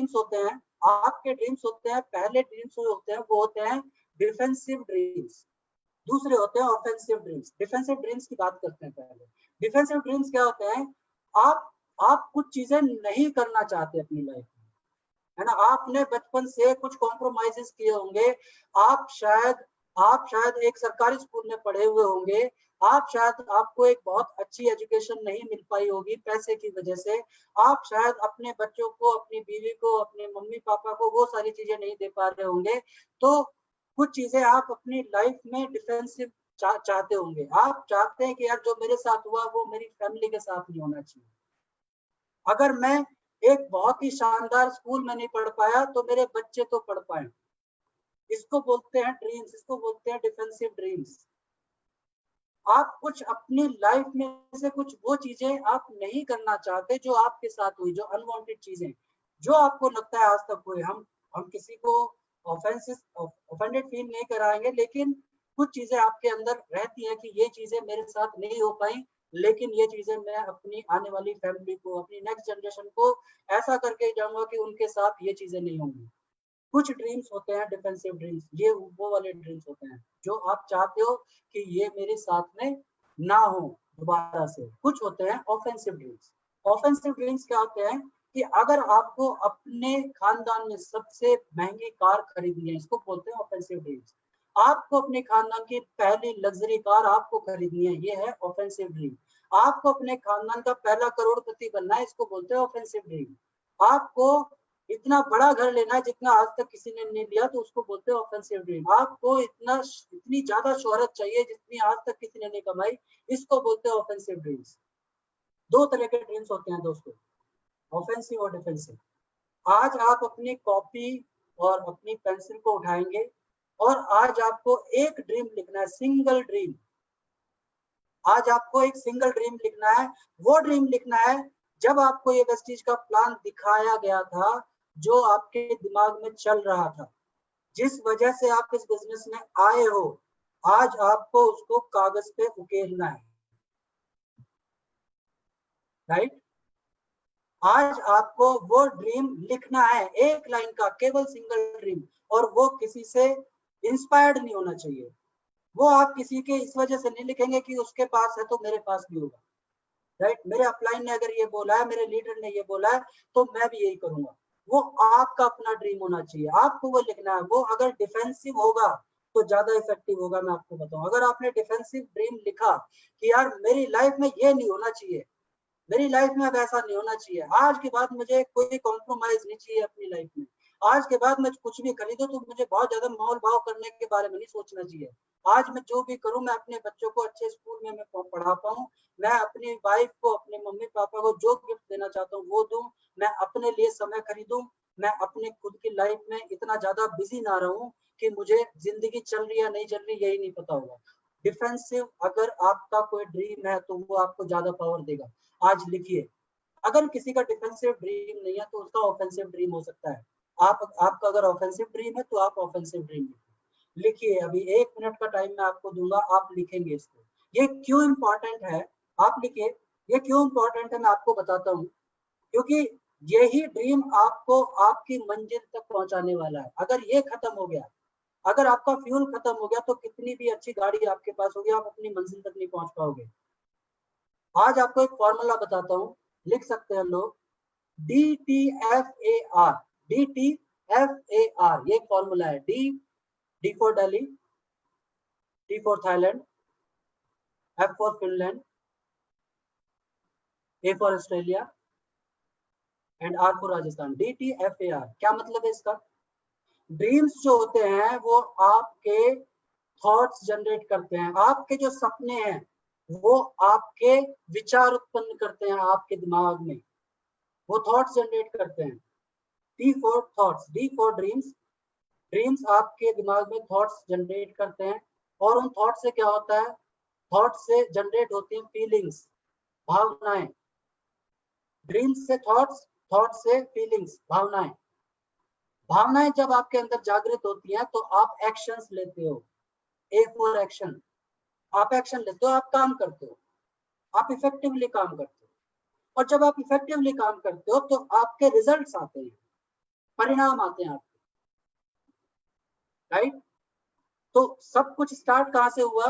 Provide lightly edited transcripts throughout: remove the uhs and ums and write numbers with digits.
Dreams होते हैं, आपके ड्रीम्स होते हैं, पहले ड्रीम्स जो होते हैं वो होते हैं डिफेंसिव ड्रीम्स, दूसरे होते हैं ऑफेंसिव ड्रीम्स। डिफेंसिव ड्रीम्स की बात करते हैं पहले। डिफेंसिव ड्रीम्स क्या होते हैं? आप कुछ चीजें नहीं करना चाहते अपनी लाइफ में, है ना, आपने बचपन से कुछ कॉम्प्रोमाइजेस किए होंगे, आप शायद आप शायद एक सरकारी स्कूल में पढ़े हुए होंगे, आप शायद आपको एक बहुत अच्छी एजुकेशन नहीं मिल पाई होगी पैसे की वजह से, आप शायद अपने बच्चों को, अपनी बीवी को, अपने मम्मी पापा को वो सारी चीजें नहीं दे पा रहे होंगे, तो कुछ चीजें आप अपनी लाइफ में डिफेंसिव चाहते होंगे। आप चाहते हैं कि यार जो मेरे साथ हुआ वो मेरी फैमिली के साथ नहीं होना चाहिए। अगर मैं एक बहुत ही शानदार स्कूल में नहीं पढ़ पाया तो मेरे बच्चे तो पढ़ पाए। इसको बोलते हैं ड्रीम्स, इसको बोलते हैं डिफेंसिव ड्रीम्स। आप कुछ अपनी लाइफ में से कुछ वो चीजें आप नहीं करना चाहते जो आपके साथ हुई, जो अनवांटेड चीजें जो आपको लगता है आज तक हुए। हम किसी को ऑफेंडेड फील नहीं कराएंगे, लेकिन कुछ चीजें आपके अंदर रहती हैं कि ये चीजें मेरे साथ नहीं हो पाई, लेकिन ये चीजें मैं अपनी आने वाली फैमिली को, अपनी नेक्स्ट जनरेशन को ऐसा करके जाऊंगा कि उनके साथ ये चीजें नहीं होंगी। कुछ ड्रीम्स होते हैं डिफेंसिव ड्रीम्स, ये वो वाले ड्रीम्स होते हैं जो आप चाहते हो कि ये मेरे साथ में ना हो दोबारा से। कुछ होते हैं ऑफेंसिव ड्रीम्स। ऑफेंसिव ड्रीम्स क्या होते हैं कि अगर आपको अपने खानदान में सबसे महंगी कार खरीदनी है, इसको बोलते हैं ऑफेंसिव ड्रीम्स। आपको अपने खानदान की पहली लग्जरी कार आपको खरीदनी है, ये है ऑफेंसिव ड्रीम। आपको अपने खानदान का पहला करोड़पति बनना है, इसको बोलते हैं ऑफेंसिव ड्रीम। आपको इतना बड़ा घर लेना है जितना आज तक किसी ने नहीं लिया, तो उसको बोलते हैं ऑफेंसिव ड्रीम। आपको इतनी ज्यादा शोहरत चाहिए जितनी आज तक किसी ने नहीं कमाई, इसको बोलते हैं ऑफेंसिव ड्रीम्स। दो तरह के ड्रीम्स होते हैं दोस्तों, ऑफेंसिव और डिफेंसिव। आज आप अपनी कॉपी और अपनी पेंसिल को उठाएंगे और आज आपको एक ड्रीम लिखना है, सिंगल ड्रीम। आज आपको एक सिंगल ड्रीम लिखना है। वो ड्रीम लिखना है जब आपको ये वेस्टीज का प्लान दिखाया गया था, जो आपके दिमाग में चल रहा था, जिस वजह से आप इस बिजनेस में आए हो, आज आपको उसको कागज पे उकेरना है, राइट। आज आपको वो ड्रीम लिखना है, एक लाइन का केवल सिंगल ड्रीम, और वो किसी से इंस्पायर्ड नहीं होना चाहिए। वो आप किसी के इस वजह से नहीं लिखेंगे कि उसके पास है तो मेरे पास भी होगा, राइट। मेरे अपलाइन ने अगर ये बोला है, मेरे लीडर ने ये बोला है, तो मैं भी यही करूंगा। वो आपका अपना ड्रीम होना चाहिए, आपको वो लिखना है। वो अगर डिफेंसिव होगा तो ज्यादा इफेक्टिव होगा। मैं आपको बताऊं, अगर आपने डिफेंसिव ड्रीम लिखा कि यार मेरी लाइफ में ये नहीं होना चाहिए, मेरी लाइफ में अब ऐसा नहीं होना चाहिए, आज के बाद मुझे कोई कॉम्प्रोमाइज नहीं चाहिए अपनी लाइफ में, आज के बाद मैं कुछ भी खरीदूं तो मुझे बहुत ज्यादा मोल भाव करने के बारे में नहीं सोचना चाहिए, आज मैं जो भी करूं मैं अपने बच्चों को अच्छे स्कूल में मैं पढ़ा पाऊं, मैं अपनी वाइफ को, अपने मम्मी पापा को जो गिफ्ट देना चाहता हूँ वो दूं, मैं अपने लिए समय खरीदूं, मैं अपने खुद की लाइफ में इतना ज्यादा बिजी ना रहूं कि मुझे जिंदगी चल रही है नहीं चल रही यही नहीं पता होगा। डिफेंसिव अगर आपका कोई ड्रीम है तो वो आपको ज्यादा पावर देगा। आज लिखिए, अगर किसी का डिफेंसिव ड्रीम नहीं है तो उसका ऑफेंसिव ड्रीम हो सकता है। आपका अगर ऑफेंसिव ड्रीम है तो आप ऑफेंसिव ड्रीम लिखिए। अभी 1 मिनट का टाइम मैं आपको दूंगा, आप लिखेंगे इसको। ये क्यों इंपॉर्टेंट है, आप लिखिए। ये क्यों इंपॉर्टेंट है मैं आपको बताता हूँ, क्योंकि यही ड्रीम आपको आपकी मंजिल तक पहुंचाने वाला है। अगर ये खत्म हो गया, अगर आपका फ्यूल खत्म हो गया, तो कितनी भी अच्छी गाड़ी आपके पास होगी, आप अपनी मंजिल तक नहीं पहुंच पाओगे। आज आपको एक फॉर्मूला बताता हूँ, लिख सकते हैं लोग, DTFAR। DTFAR ये फॉर्मूला है। D for Delhi, T for Thailand, F for Finland, A for Australia and R for Rajasthan. DTFAR क्या मतलब है इसका? ड्रीम्स जो होते हैं वो आपके थॉट्स जनरेट करते हैं। आपके जो सपने हैं वो आपके विचार उत्पन्न करते हैं आपके दिमाग में, वो थॉट्स जनरेट करते हैं। T for thoughts, D for dreams. Dreams आपके दिमाग में थॉट्स जनरेट करते हैं, और उन थॉट से क्या होता है, थॉट से जनरेट होती हैं फीलिंग्स, भावनाएं। ड्रीम्स से थॉट्स, थॉट से फीलिंग्स, भावनाएं। भावनाएं जब आपके अंदर जागृत होती हैं तो आप एक्शंस लेते हो। ए फॉर एक्शन, आप एक्शन लेते हो, आप काम करते हो, आप इफेक्टिवली काम करते हो। और जब आप इफेक्टिवली काम करते हो तो आपके रिजल्ट्स आते हैं। परिणाम आते हैं आपके, राइट। तो सब कुछ स्टार्ट कहाँ से हुआ?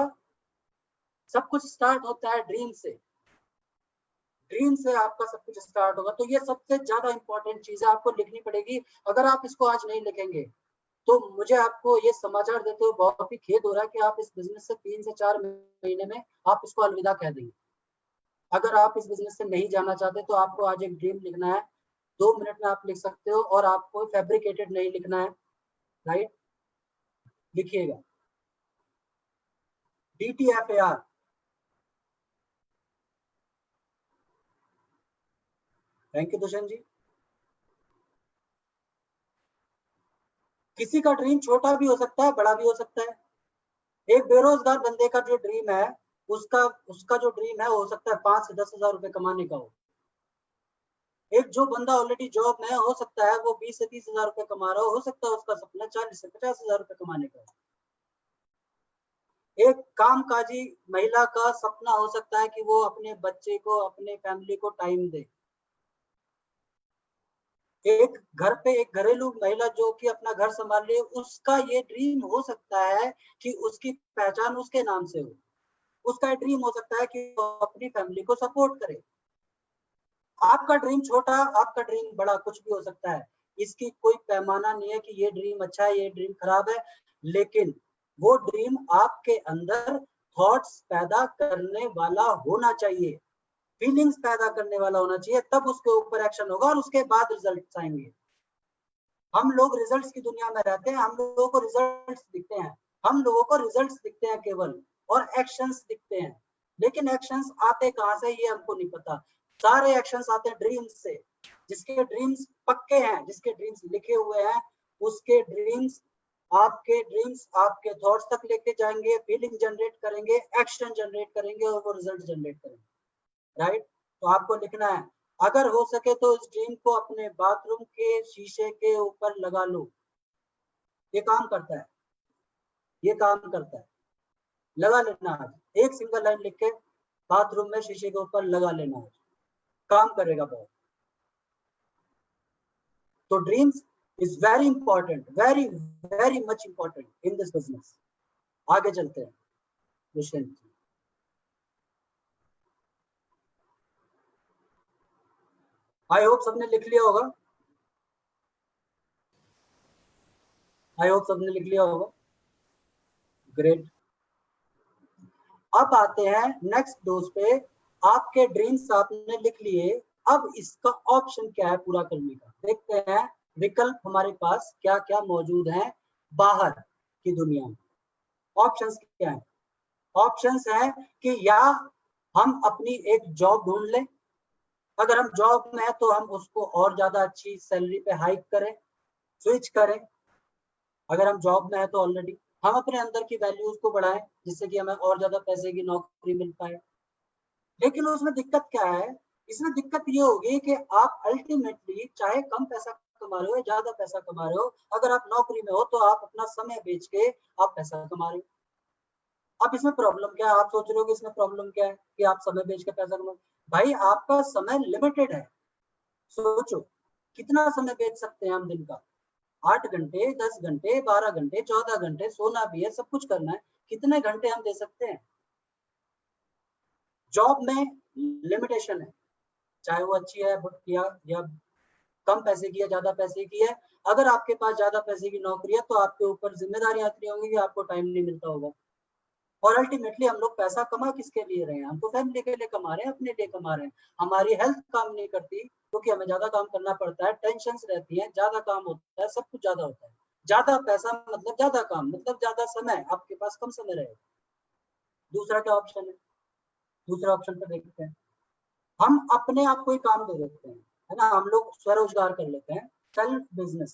सब कुछ स्टार्ट होता है ड्रीम से। ड्रीम से आपका सब कुछ स्टार्ट होगा। तो ये सबसे ज्यादा इंपॉर्टेंट चीज है, आपको लिखनी पड़ेगी। अगर आप इसको आज नहीं लिखेंगे तो मुझे आपको ये समाचार देते हुए बहुत ही खेद हो रहा है कि आप इस बिजनेस से 3 से 4 महीने में आप इसको अलविदा कह देंगे। अगर आप इस बिजनेस से नहीं जाना चाहते तो आपको आज एक ड्रीम लिखना है, 2 मिनट में आप लिख सकते हो, और आपको फैब्रिकेटेड नहीं लिखना है, राइट। लिखिएगा DTFAR। थैंक यू दुष्यंत जी। किसी का ड्रीम छोटा भी हो सकता है, बड़ा भी हो सकता है। एक बेरोजगार बंदे का जो ड्रीम है, उसका उसका जो ड्रीम है हो सकता है 5 से 10 हजार रुपए कमाने का हो। एक जो बंदा ऑलरेडी जॉब में है, हो सकता है वो 20 से 30 हजार रुपए कमा रहा हो सकता है उसका सपना 40 से 50 हजार रुपए कमाने का हो। एक कामकाजी महिला का सपना हो सकता है कि वो अपने बच्चे को, अपने फैमिली को टाइम दे। एक घर पे एक घरेलू महिला जो कि अपना घर संभाल रही है, उसका ये ड्रीम हो सकता है कि उसकी पहचान उसके नाम से हो। उसका ड्रीम हो सकता है कि वो अपनी फैमिली को सपोर्ट करे। आपका ड्रीम छोटा, आपका ड्रीम बड़ा, कुछ भी हो सकता है। इसकी कोई पैमाना नहीं है कि ये ड्रीम अच्छा है, ये ड्रीम खराब है। लेकिन वो ड्रीम आपके अंदर थॉट्स पैदा करने वाला होना चाहिए, फीलिंग्स पैदा करने वाला होना चाहिए, तब उसके ऊपर एक्शन होगा और उसके बाद रिजल्ट्स आएंगे। हम लोग रिजल्ट्स की दुनिया में रहते हैं, हम लोगों को रिजल्ट्स दिखते हैं, हम लोगों को रिजल्ट्स दिखते हैं केवल, और एक्शंस दिखते हैं। लेकिन एक्शंस आते कहां से ये हमको नहीं पता। सारे एक्शंस आते हैं ड्रीम्स से। जिसके ड्रीम्स पक्के हैं, जिसके ड्रीम्स लिखे हुए हैं, उसके ड्रीम्स आपके थॉट्स तक लेके जाएंगे, फीलिंग जनरेट करेंगे, एक्शन जनरेट करेंगे, और वो रिजल्ट जनरेट करेंगे, राइट। तो आपको लिखना है, अगर हो सके तो इस ड्रीम को अपने बाथरूम के शीशे के ऊपर लगा लो। ये काम करता है, ये काम करता है। लगा लेना आज, एक सिंगल लाइन लिख के बाथरूम में शीशे के ऊपर लगा लेना आज, काम करेगा बहुत। तो dreams is very important, very very much important in this business. आगे चलते हैं दुष्यंत जी। आई होप सबने लिख लिया होगा, आई होप सबने लिख लिया होगा। ग्रेट। अब आते हैं नेक्स्ट डोज पे। आपके ड्रीम्स आपने लिख लिए, अब इसका ऑप्शन क्या है पूरा करने का, देखते हैं विकल्प हमारे पास क्या क्या मौजूद हैं बाहर की दुनिया में। ऑप्शंस क्या है? ऑप्शंस है कि या हम अपनी एक जॉब ढूंढ लें, अगर हम जॉब में है तो हम उसको और ज्यादा अच्छी सैलरी पे हाइक करें, स्विच करें। अगर हम जॉब में है तो ऑलरेडी हम अपने अंदर की वैल्यूज को बढ़ाएं, जिससे कि हमें और ज्यादा पैसे की नौकरी मिल पाए। लेकिन उसमें दिक्कत क्या है? इसमें दिक्कत ये होगी कि आप अल्टीमेटली चाहे कम पैसा कमा रहे हो या ज्यादा पैसा कमा रहे हो, अगर आप नौकरी में हो तो आप अपना समय बेच के आप पैसा कमा रहे हो। अब इसमें प्रॉब्लम क्या है? आप सोच रहे हो कि इसमें प्रॉब्लम क्या है कि आप समय बेच के पैसा कमा। भाई आपका समय लिमिटेड है। सोचो कितना समय बेच सकते हैं हम दिन का? 8 घंटे, 10 घंटे, 12 घंटे, 14 घंटे, सोना भी है, सब कुछ करना है। कितने घंटे हम दे सकते हैं? जॉब में लिमिटेशन है, चाहे वो अच्छी है या कम पैसे की है, ज्यादा पैसे की है। अगर आपके पास ज्यादा पैसे की नौकरी है तो आपके ऊपर जिम्मेदारियां इतनी होंगी कि आपको टाइम नहीं मिलता होगा। और अल्टीमेटली हम लोग पैसा कमा किसके लिए रहे हैं? हम तो फैमिली के लिए कमा रहे हैं, अपने लिए कमा रहे हैं। हमारी हेल्थ काम नहीं करती क्योंकि हमें ज्यादा काम करना पड़ता है, टेंशन रहती है, ज्यादा काम होता है, सब कुछ ज्यादा होता है। ज्यादा पैसा मतलब ज्यादा काम, मतलब ज्यादा समय, आपके पास कम समय रहेगा। दूसरा क्या ऑप्शन है? दूसरा ऑप्शन पे देखते हैं। हम अपने आप को ही काम दे देते हैं, है ना, हम लोग स्वरोजगार कर लेते हैं, self business,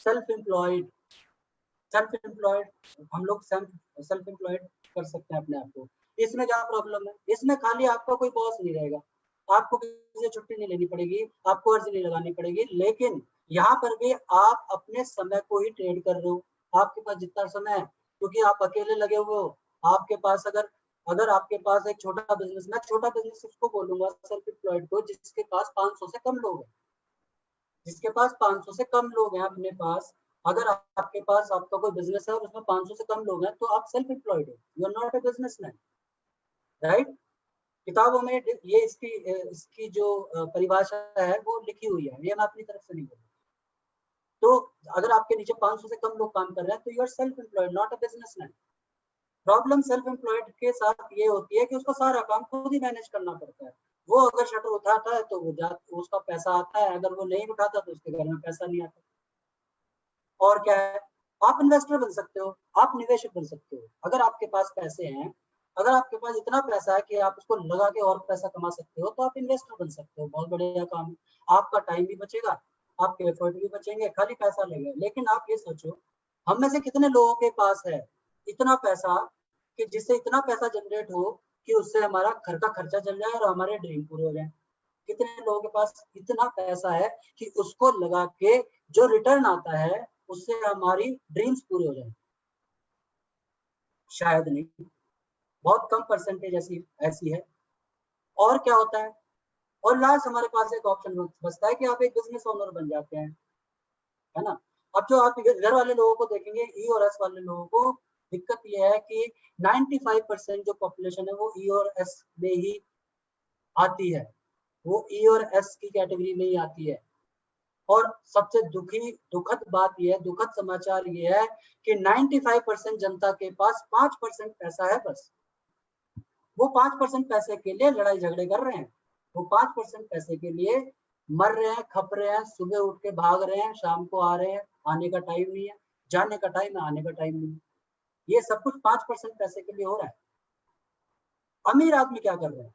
self employed. Self employed हम लोग सेल्फ एम्प्लॉयड कर सकते हैं अपने आप को। इसमें क्या प्रॉब्लम है? इसमें खाली आपका कोई बॉस नहीं रहेगा, आपको किसी से छुट्टी नहीं लेनी पड़ेगी, आपको अर्जी नहीं लगानी पड़ेगी। लेकिन यहाँ पर भी आप अपने समय को ही ट्रेड कर रहे हो। आपके पास जितना समय है, क्योंकि आप अकेले लगे हुए हो, आपके पास अगर अगर आपके पास एक छोटा बिजनेस, मैं छोटा बिजनेस उसको बोलूंगा सेल्फ एम्प्लॉयड को जिसके पास 500 से कम लोग हैं। जिसके पास 500 से कम लोग हैं अपने पास, अगर आपके पास आपका कोई बिजनेस है और उसमें 500 से कम लोग हैं तो आप सेल्फ एम्प्लॉयड हो, you are not a businessman, right. किताबों में ये इसकी जो परिभाषा है वो लिखी हुई है, ये मैं अपनी तरफ से नहीं बोल। तो अगर आपके नीचे 500 से कम लोग काम कर रहे हैं तो you are self employed, not a businessman. Problem self employed के साथ ये होती है कि उसको सारा काम खुद ही मैनेज करना पड़ता है। वो अगर शटर उठाता है तो उसका पैसा आता है, अगर वो नहीं उठाता तो उसके घर में पैसा नहीं आता। और क्या है, आप इन्वेस्टर बन सकते हो, आप निवेशक बन सकते हो। अगर आपके पास पैसे हैं, अगर आपके पास इतना पैसा है कि आप उसको लगा के और पैसा कमा सकते हो, तो आप इन्वेस्टर बन सकते हो। बहुत बढ़िया काम है, आपका टाइम भी बचेगा, आपके एफर्ट भी बचेंगे, खाली पैसा लगेगा। लेकिन आप ये सोचो, हम में से कितने लोगों के पास है इतना पैसा कि जिससे इतना पैसा जनरेट हो कि उससे हमारा घर का खर्चा चल जाए और हमारे ड्रीम पूरे हो जाए। कितने लोगों के पास इतना पैसा है कि उसको लगा के जो रिटर्न आता है उससे हमारी ड्रीम्स पूरे हो जाए? शायद नहीं, बहुत कम परसेंटेज ऐसी ऐसी है। और क्या होता है, और लास्ट हमारे पास एक ऑप्शन बचता है कि आप एक बिजनेस ओनर बन जाते हैं, है ना। अब जो आप घर वाले लोगों को देखेंगे, ई और एस वाले लोगों को दिक्कत ये है कि 95% जो पॉपुलेशन है वो ई और एस में ही आती है, वो ई और एस की कैटेगरी में ही आती है। और सबसे दुखद बात यह है, दुखद समाचार ये है कि 95% जनता के पास 5% पैसा है बस। वो 5% पैसे के लिए लड़ाई झगड़े कर रहे हैं, वो 5% पैसे के लिए मर रहे हैं, खप रहे हैं, सुबह उठ के भाग रहे हैं, शाम को आ रहे हैं, आने का टाइम नहीं है, जाने का टाइम है, आने का टाइम नहीं है। ये सब कुछ 5% पैसे के लिए हो रहा है। अमीर आदमी क्या कर रहे हैं,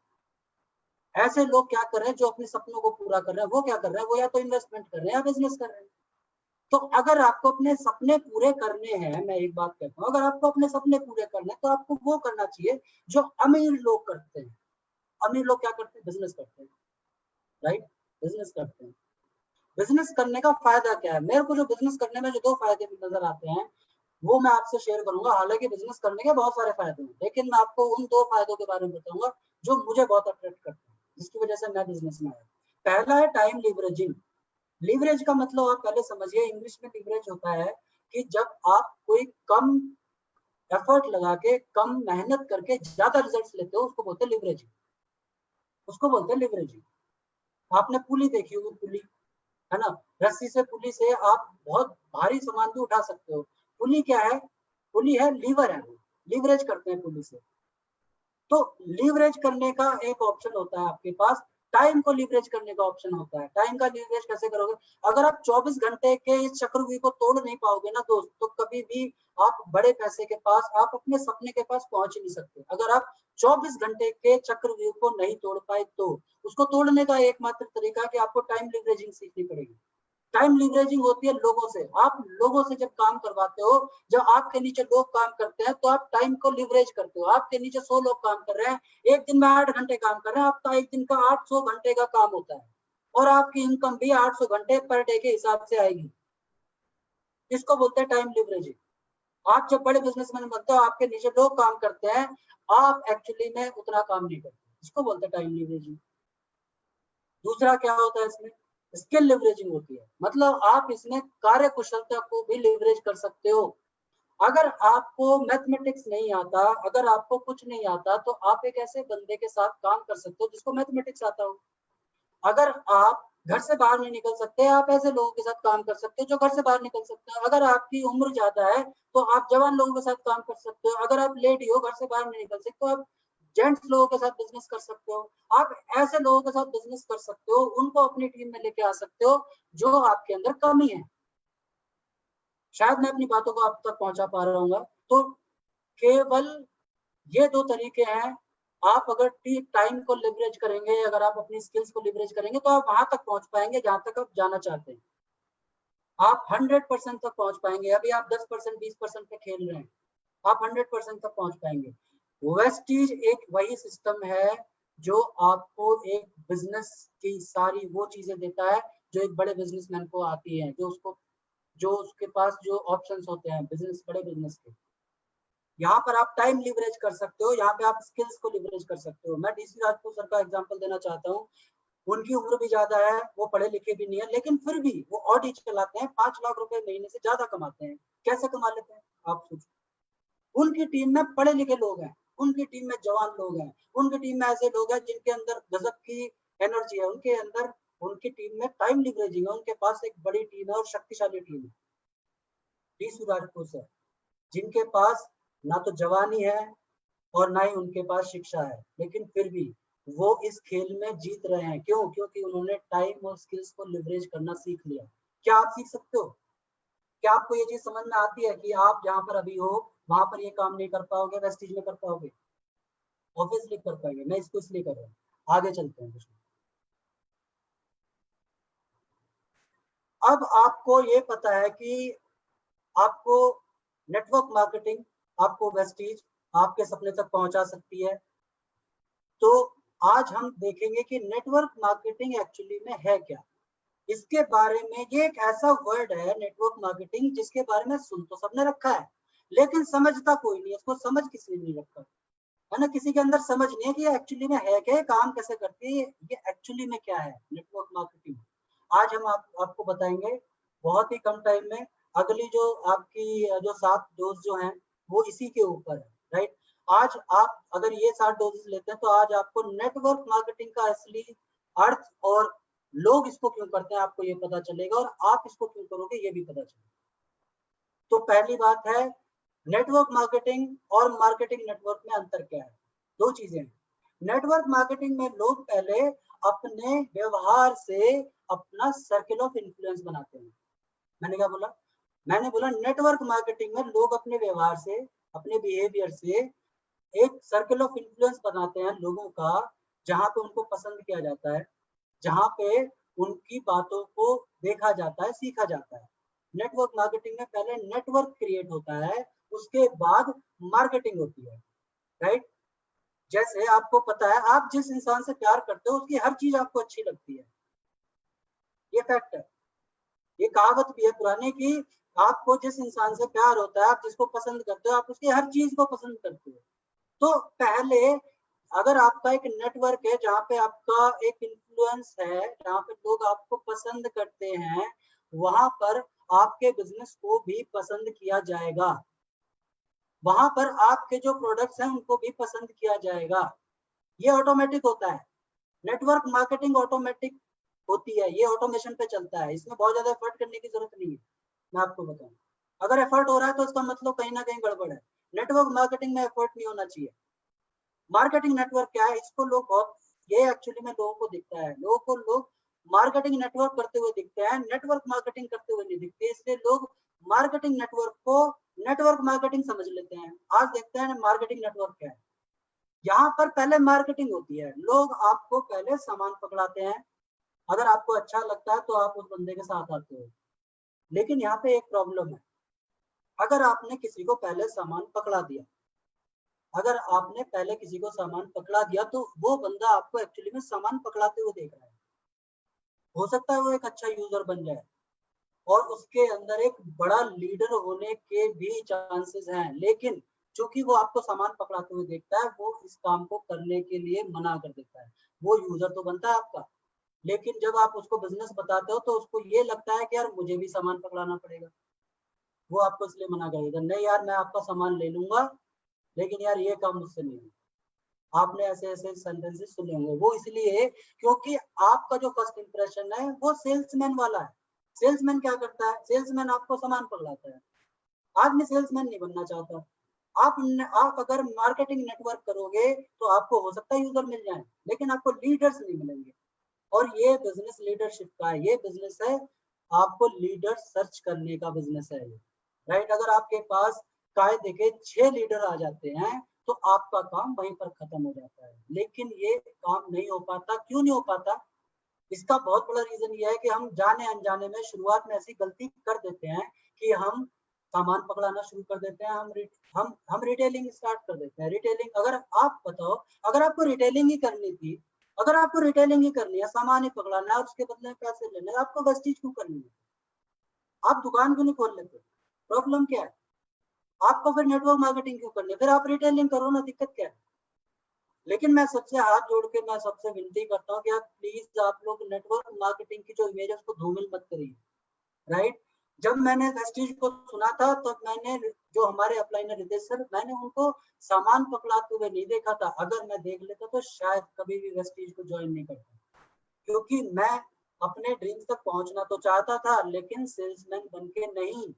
ऐसे लोग क्या कर रहे हैं जो अपने सपनों को पूरा कर रहे हैं, वो क्या कर रहे हैं, वो या तो इन्वेस्टमेंट कर रहे हैं या बिजनेस कर रहे हैं। तो अगर आपको अपने सपने पूरे करने हैं, मैं एक बात कहता हूँ, अगर आपको अपने सपने पूरे करने हैं तो आपको वो करना चाहिए जो अमीर लोग करते हैं। अमीर लोग क्या करते हैं, बिजनेस करते हैं, राइट, बिजनेस करते हैं। बिजनेस करने का फायदा क्या है, मेरे को जो बिजनेस करने में जो दो फायदे नजर आते हैं वो मैं आपसे शेयर करूंगा। हालांकि बिजनेस करने के बहुत सारे फायदे हैं, लेकिन मैं आपको उन दो फायदों के बारे में बताऊंगा जो मुझे बहुत अट्रैक्ट करते हैं, जिसकी वजह से मैं बिजनेस में आया। पहला है टाइम लीवरेजिंग। लीवरेज का मतलब आप पहले समझिए, इंग्लिश में लीवरेज होता है कि जब आप कोई कम एफर्ट लगा के, कम मेहनत करके ज्यादा रिजल्ट्स लेते हो, उसको बोलते हैं लीवरेजिंग, उसको बोलते हैं लीवरेजिंग। आपने पुली देखी होगी, पुली, है ना, रस्सी से पुली से आप बहुत भारी सामान भी उठा सकते हो। पुली क्या है, पुली है लीवर है, लीवरेज करते हैं पुली से। तो लीवरेज करने का एक ऑप्शन होता है आपके पास, टाइम को लीवरेज करने का ऑप्शन होता है। टाइम का लीवरेज कैसे करोगे, अगर आप 24 घंटे के इस चक्रव्यूह को तोड़ नहीं पाओगे ना दोस्त, तो कभी भी आप बड़े पैसे के पास, आप अपने सपने के पास पहुंच ही नहीं सकते। अगर आप 24 घंटे के चक्रव्यूह को नहीं तोड़ पाए तो उसको तोड़ने का एकमात्र तरीका है कि आपको टाइम लीवरेजिंग सीखनी पड़ेगी। टाइम लीवरेजिंग होती है लोगों से, आप लोगों से जब काम करवाते हो, जब आपके नीचे लोग काम करते हैं तो आप टाइम को लीवरेज करते हो। आपके नीचे 100 लोग काम कर रहे हैं, एक दिन में 8 घंटे काम कर रहे हैं, आपका एक दिन का 800 घंटे का काम होता है, और आपकी इनकम भी 800 घंटे पर डे के हिसाब से आएगी। इसको बोलते हैं टाइम लीवरेजिंग। आप जब बड़े बिजनेसमैन बनते हो, आपके नीचे लोग काम करते हैं, आप एक्चुअली में उतना काम नहीं करते, इसको बोलते हैं टाइम लीवरेजिंग। दूसरा क्या होता है इसमें, स्किल लिवरेजिंग होती है, मतलब आप इसमें कार्य कुशलता को भी लिवरेज कर सकते हो। अगर आपको मैथमेटिक्स नहीं आता, अगर आपको कुछ नहीं आता, तो आप एक ऐसे बंदे के साथ काम कर सकते हो जिसको मैथमेटिक्स आता हो। अगर आप घर से बाहर नहीं निकल सकते, आप ऐसे लोगों के साथ काम कर सकते हो जो घर से बाहर निकल सकते हैं। अगर आपकी उम्र ज्यादा है तो आप जवान लोगों के साथ काम कर सकते हो। अगर आप लेडी हो, घर से बाहर नहीं निकल सकते, तो आप जेंट्स लोगों के साथ बिजनेस कर सकते हो। आप ऐसे लोगों के साथ बिजनेस कर सकते हो, उनको अपनी टीम में लेके आ सकते हो जो आपके अंदर कमी है। शायद मैं अपनी बातों को आप तक पहुंचा पा रहा हूँ। तो केवल ये दो तरीके हैं। आप अगर टाइम को लिवरेज करेंगे, अगर आप अपनी स्किल्स को लिवरेज करेंगे, तो आप वहां तक पहुंच पाएंगे जहां तक आप जाना चाहते हैं। आप 100% तक पहुंच पाएंगे। अभी आप 10% 20% पे खेल रहे हैं, आप 100% तक पहुंच पाएंगे। वेस्टीज एक वही सिस्टम है जो आपको एक बिजनेस की सारी वो चीजें देता है जो एक बड़े बिजनेसमैन को आती है, जो उसके पास जो ऑप्शंस होते हैं बिजनेस, बड़े बिजनेस के। यहाँ पर आप टाइम लिवरेज कर सकते हो, यहाँ पे आप स्किल्स को लिवरेज कर सकते हो। मैं डीसी राजपूत सर का एग्जांपल देना चाहता हूँ। उनकी उम्र भी ज्यादा है, वो पढ़े लिखे भी नहीं है, लेकिन फिर भी वो ऑडी चलाते हैं, 5 लाख रुपए महीने से ज्यादा कमाते हैं। कैसे कमा लेते हैं आप सोचो। उनकी टीम में पढ़े लिखे लोग हैं, उनकी टीम में जवान लोग हैं, उनकी टीम में ऐसे लोग हैं जिनके अंदर गजब की एनर्जी है, उनके अंदर, उनकी टीम में टाइम लिवरेजिंग है, उनके पास एक बड़ी टीम है और शक्तिशाली टीम है। राजपूत है जिनके पास ना तो जवानी है और ना ही उनके पास शिक्षा है, लेकिन फिर भी वो इस खेल में जीत रहे हैं। क्यों? क्योंकि उन्होंने टाइम और स्किल्स को लिवरेज करना सीख लिया। क्या आप सीख सकते हो? क्या आपको ये चीज समझ में आती है कि आप जहां पर अभी हो वहां पर ये काम नहीं कर पाओगे, वेस्टिज में कर पाओगे? ऑब्वियसली कर पाएंगे। मैं इसको इसलिए कर रहा हूँ। आगे चलते हैं। अब आपको ये पता है कि आपको नेटवर्क मार्केटिंग, आपको वेस्टीज आपके सपने तक पहुंचा सकती है। तो आज हम देखेंगे कि नेटवर्क मार्केटिंग एक्चुअली में है क्या। इसके बारे में, ये एक ऐसा वर्ड है नेटवर्क मार्केटिंग जिसके बारे में सुन तो सबने रखा है, लेकिन समझता कोई नहीं। इसको समझ किसी ने नहीं रखा है ना। किसी के अंदर समझ नहीं है कि एक्चुअली में है क्या, काम कैसे करती है, ये एक्चुअली में क्या है नेटवर्क मार्केटिंग। आज हम आपको बताएंगे बहुत ही कम टाइम में। अगली जो आपकी जो 7 डोज जो हैं वो इसी के ऊपर है, राइट। आज आप अगर ये 7 डोजेस लेते हैं तो आज आपको नेटवर्क मार्केटिंग का असली अर्थ और लोग इसको क्यों करते हैं आपको ये पता चलेगा, और आप इसको क्यों करोगे ये भी पता चलेगा। तो पहली बात है, नेटवर्क मार्केटिंग और मार्केटिंग नेटवर्क में अंतर क्या है। दो चीजें हैं। नेटवर्क मार्केटिंग में लोग पहले अपने व्यवहार से अपना सर्किल ऑफ इन्फ्लुएंस बनाते हैं। मैंने क्या बोला? मैंने बोला नेटवर्क मार्केटिंग में लोग अपने व्यवहार से, अपने बिहेवियर से एक सर्किल ऑफ इन्फ्लुएंस बनाते हैं लोगों का, जहां पे उनको पसंद किया जाता है, जहां पे उनकी बातों को देखा जाता है, सीखा जाता है। नेटवर्क मार्केटिंग में पहले नेटवर्क क्रिएट होता है, उसके बाद मार्केटिंग होती है, राइट। जैसे आपको पता है, आप जिस इंसान से प्यार करते हो उसकी हर चीज आपको अच्छी लगती है, ये फैक्ट है। ये कहावत भी है पुराने की, आपको जिस इंसान से प्यार होता है, आप जिसको पसंद करते हो, आप उसकी हर चीज को पसंद करते हो। तो पहले अगर आपका एक नेटवर्क है जहाँ पे आपका एक इन्फ्लुएंस है, जहाँ पे लोग आपको पसंद करते हैं, वहां पर आपके बिजनेस को भी पसंद किया जाएगा, वहां पर आपके जो प्रोडक्ट्स हैं उनको भी पसंद किया जाएगा। ये ऑटोमेटिक होता है। नेटवर्क मार्केटिंग ऑटोमेटिक होती है, ये ऑटोमेशन पे चलता है, इसमें बहुत ज्यादा एफर्ट करने की जरूरत नहीं है। मैं आपको बताऊं, अगर एफर्ट हो रहा है तो इसका मतलब कहीं ना कहीं गड़बड़ है। नेटवर्क मार्केटिंग में एफर्ट नहीं होना चाहिए। मार्केटिंग नेटवर्क क्या है, इसको लोग बहुत, ये एक्चुअली में लोगों को दिखता है, लोगों को लोग मार्केटिंग नेटवर्क करते हुए दिखते हैं, नेटवर्क मार्केटिंग करते हुए नहीं दिखते, इसलिए लोग मार्केटिंग नेटवर्क को नेटवर्क मार्केटिंग समझ लेते हैं। आज देखते हैं मार्केटिंग नेटवर्क क्या है। यहाँ पर पहले मार्केटिंग होती है, लोग आपको पहले सामान पकड़ाते हैं, अगर आपको अच्छा लगता है तो आप उस बंदे के साथ आते हो। लेकिन यहाँ पे एक प्रॉब्लम है, अगर आपने किसी को पहले सामान पकड़ा दिया, अगर आपने पहले किसी को सामान पकड़ा दिया, तो वो बंदा आपको एक्चुअली में सामान पकड़ाते हुए देख रहा है। हो सकता है वो एक अच्छा यूजर बन जाए और उसके अंदर एक बड़ा लीडर होने के भी चांसेस हैं, लेकिन चूंकि वो आपको सामान पकड़ाते हुए देखता है, वो इस काम को करने के लिए मना कर देता है। वो यूजर तो बनता है आपका, लेकिन जब आप उसको बिजनेस बताते हो तो उसको ये लगता है कि यार मुझे भी सामान पकड़ाना पड़ेगा, वो आपको इसलिए मना करेगा, नहीं यार मैं आपका सामान ले लूंगा, लेकिन यार ये काम मुझसे नहीं है। आपने ऐसे ऐसे सेंटेंसेस सुने होंगे, वो इसलिए क्योंकि आपका जो फर्स्ट इंप्रेशन है वो सेल्समैन वाला है। सेल्समैन क्या करता है? सेल्समैन आपको सामान पकड़ाता है। आदमी सेल्समैन नहीं बनना चाहता। आप अगर मार्केटिंग नेटवर्क करोगे तो आपको हो सकता है यूजर मिल जाए, लेकिन आपको लीडर्स नहीं मिलेंगे। और ये बिजनेस लीडरशिप का है, ये बिजनेस है आपको लीडर सर्च करने का बिजनेस है, राइट। अगर आपके पास कायदे के 6 लीडर आ जाते हैं तो आपका काम वहीं पर खत्म हो जाता है, लेकिन ये काम नहीं हो पाता। क्यों नहीं हो पाता? इसका बहुत बड़ा रीजन ये है कि हम जाने अनजाने में शुरुआत में ऐसी गलती कर देते हैं कि हम सामान पकड़ाना शुरू कर देते हैं, हम रिटेलिंग स्टार्ट कर देते हैं। रिटेलिंग, अगर आप बताओ, अगर आपको रिटेलिंग ही करनी थी, अगर आपको रिटेलिंग ही करनी है, सामान ही पकड़ाना है और उसके बदले में पैसे लेने, आपको वेस्टीज क्यों करनी है? आप दुकान क्यों नहीं खोल लेते? प्रॉब्लम क्या है? आपको फिर नेटवर्क मार्केटिंग क्यों करनी है? फिर आप रिटेलिंग करो ना, दिक्कत क्या है? लेकिन मैं सबसे हाथ जोड़ के मैं सबसे विनती करता हूँ कि आप प्लीज आप लोग नेटवर्क मार्केटिंग की जो इमेज है उसको धूमिल मत करिए, राइट। जब मैंने वेस्टीज को सुना था तो मैंने जो हमारे अपलाइनर रितेश सर, मैंने उनको सामान पकड़ाते हुए नहीं देखा था। अगर मैं देख लेता तो शायद कभी भी वेस्टीज को ज्वाइन नहीं करता, क्योंकि मैं अपने ड्रीम्स तक पहुंचना तो चाहता था लेकिन सेल्समैन बन के नहीं।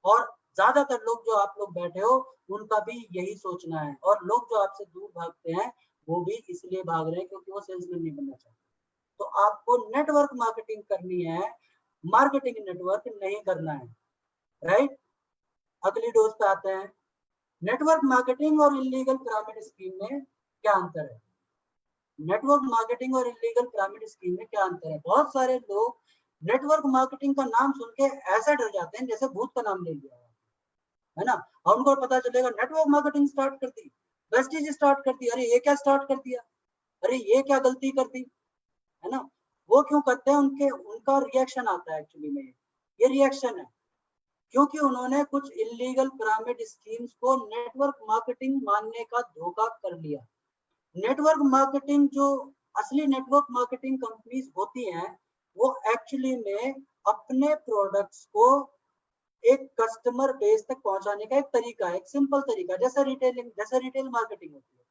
और ज्यादातर लोग जो आप लोग बैठे हो उनका भी यही सोचना है, और लोग जो आपसे दूर भागते हैं वो भी इसलिए भाग रहे हैं क्योंकि वो सेल्समैन नहीं बनना चाहते। तो आपको नेटवर्क मार्केटिंग करनी है, मार्केटिंग नेटवर्क नहीं करना है, राइट। अगली डोज पे आते हैं। नेटवर्क मार्केटिंग और इलीगल पिरामिड स्कीम में क्या अंतर है? नेटवर्क मार्केटिंग और इलीगल पिरामिड स्कीम में क्या अंतर है? बहुत सारे लोग नेटवर्क मार्केटिंग का नाम सुन के ऐसे डर जाते हैं जैसे भूत का नाम ले लिया है ना। और उनको पता चलेगा नेटवर्क मार्केटिंग स्टार्ट कर दी, वेस्टीज स्टार्ट कर दी, अरे ये क्या स्टार्ट कर दिया, अरे ये क्या गलती कर दी, है ना। वो क्यों करते हैं? उनके उनका रिएक्शन आता है एक्चुअली में, ये रिएक्शन है क्योंकि उन्होंने कुछ इलीगल पिरामिड स्कीम्स को नेटवर्क मार्केटिंग मानने का धोखा कर लिया। नेटवर्क मार्केटिंग जो असली नेटवर्क मार्केटिंग कंपनीज होती हैं वो एक्चुअली में अपने प्रोडक्ट्स को एक कस्टमर बेस तक पहुंचाने का एक तरीका है, एक सिंपल तरीका, जैसे रिटेलिंग, जैसे रिटेल मार्केटिंग होती है,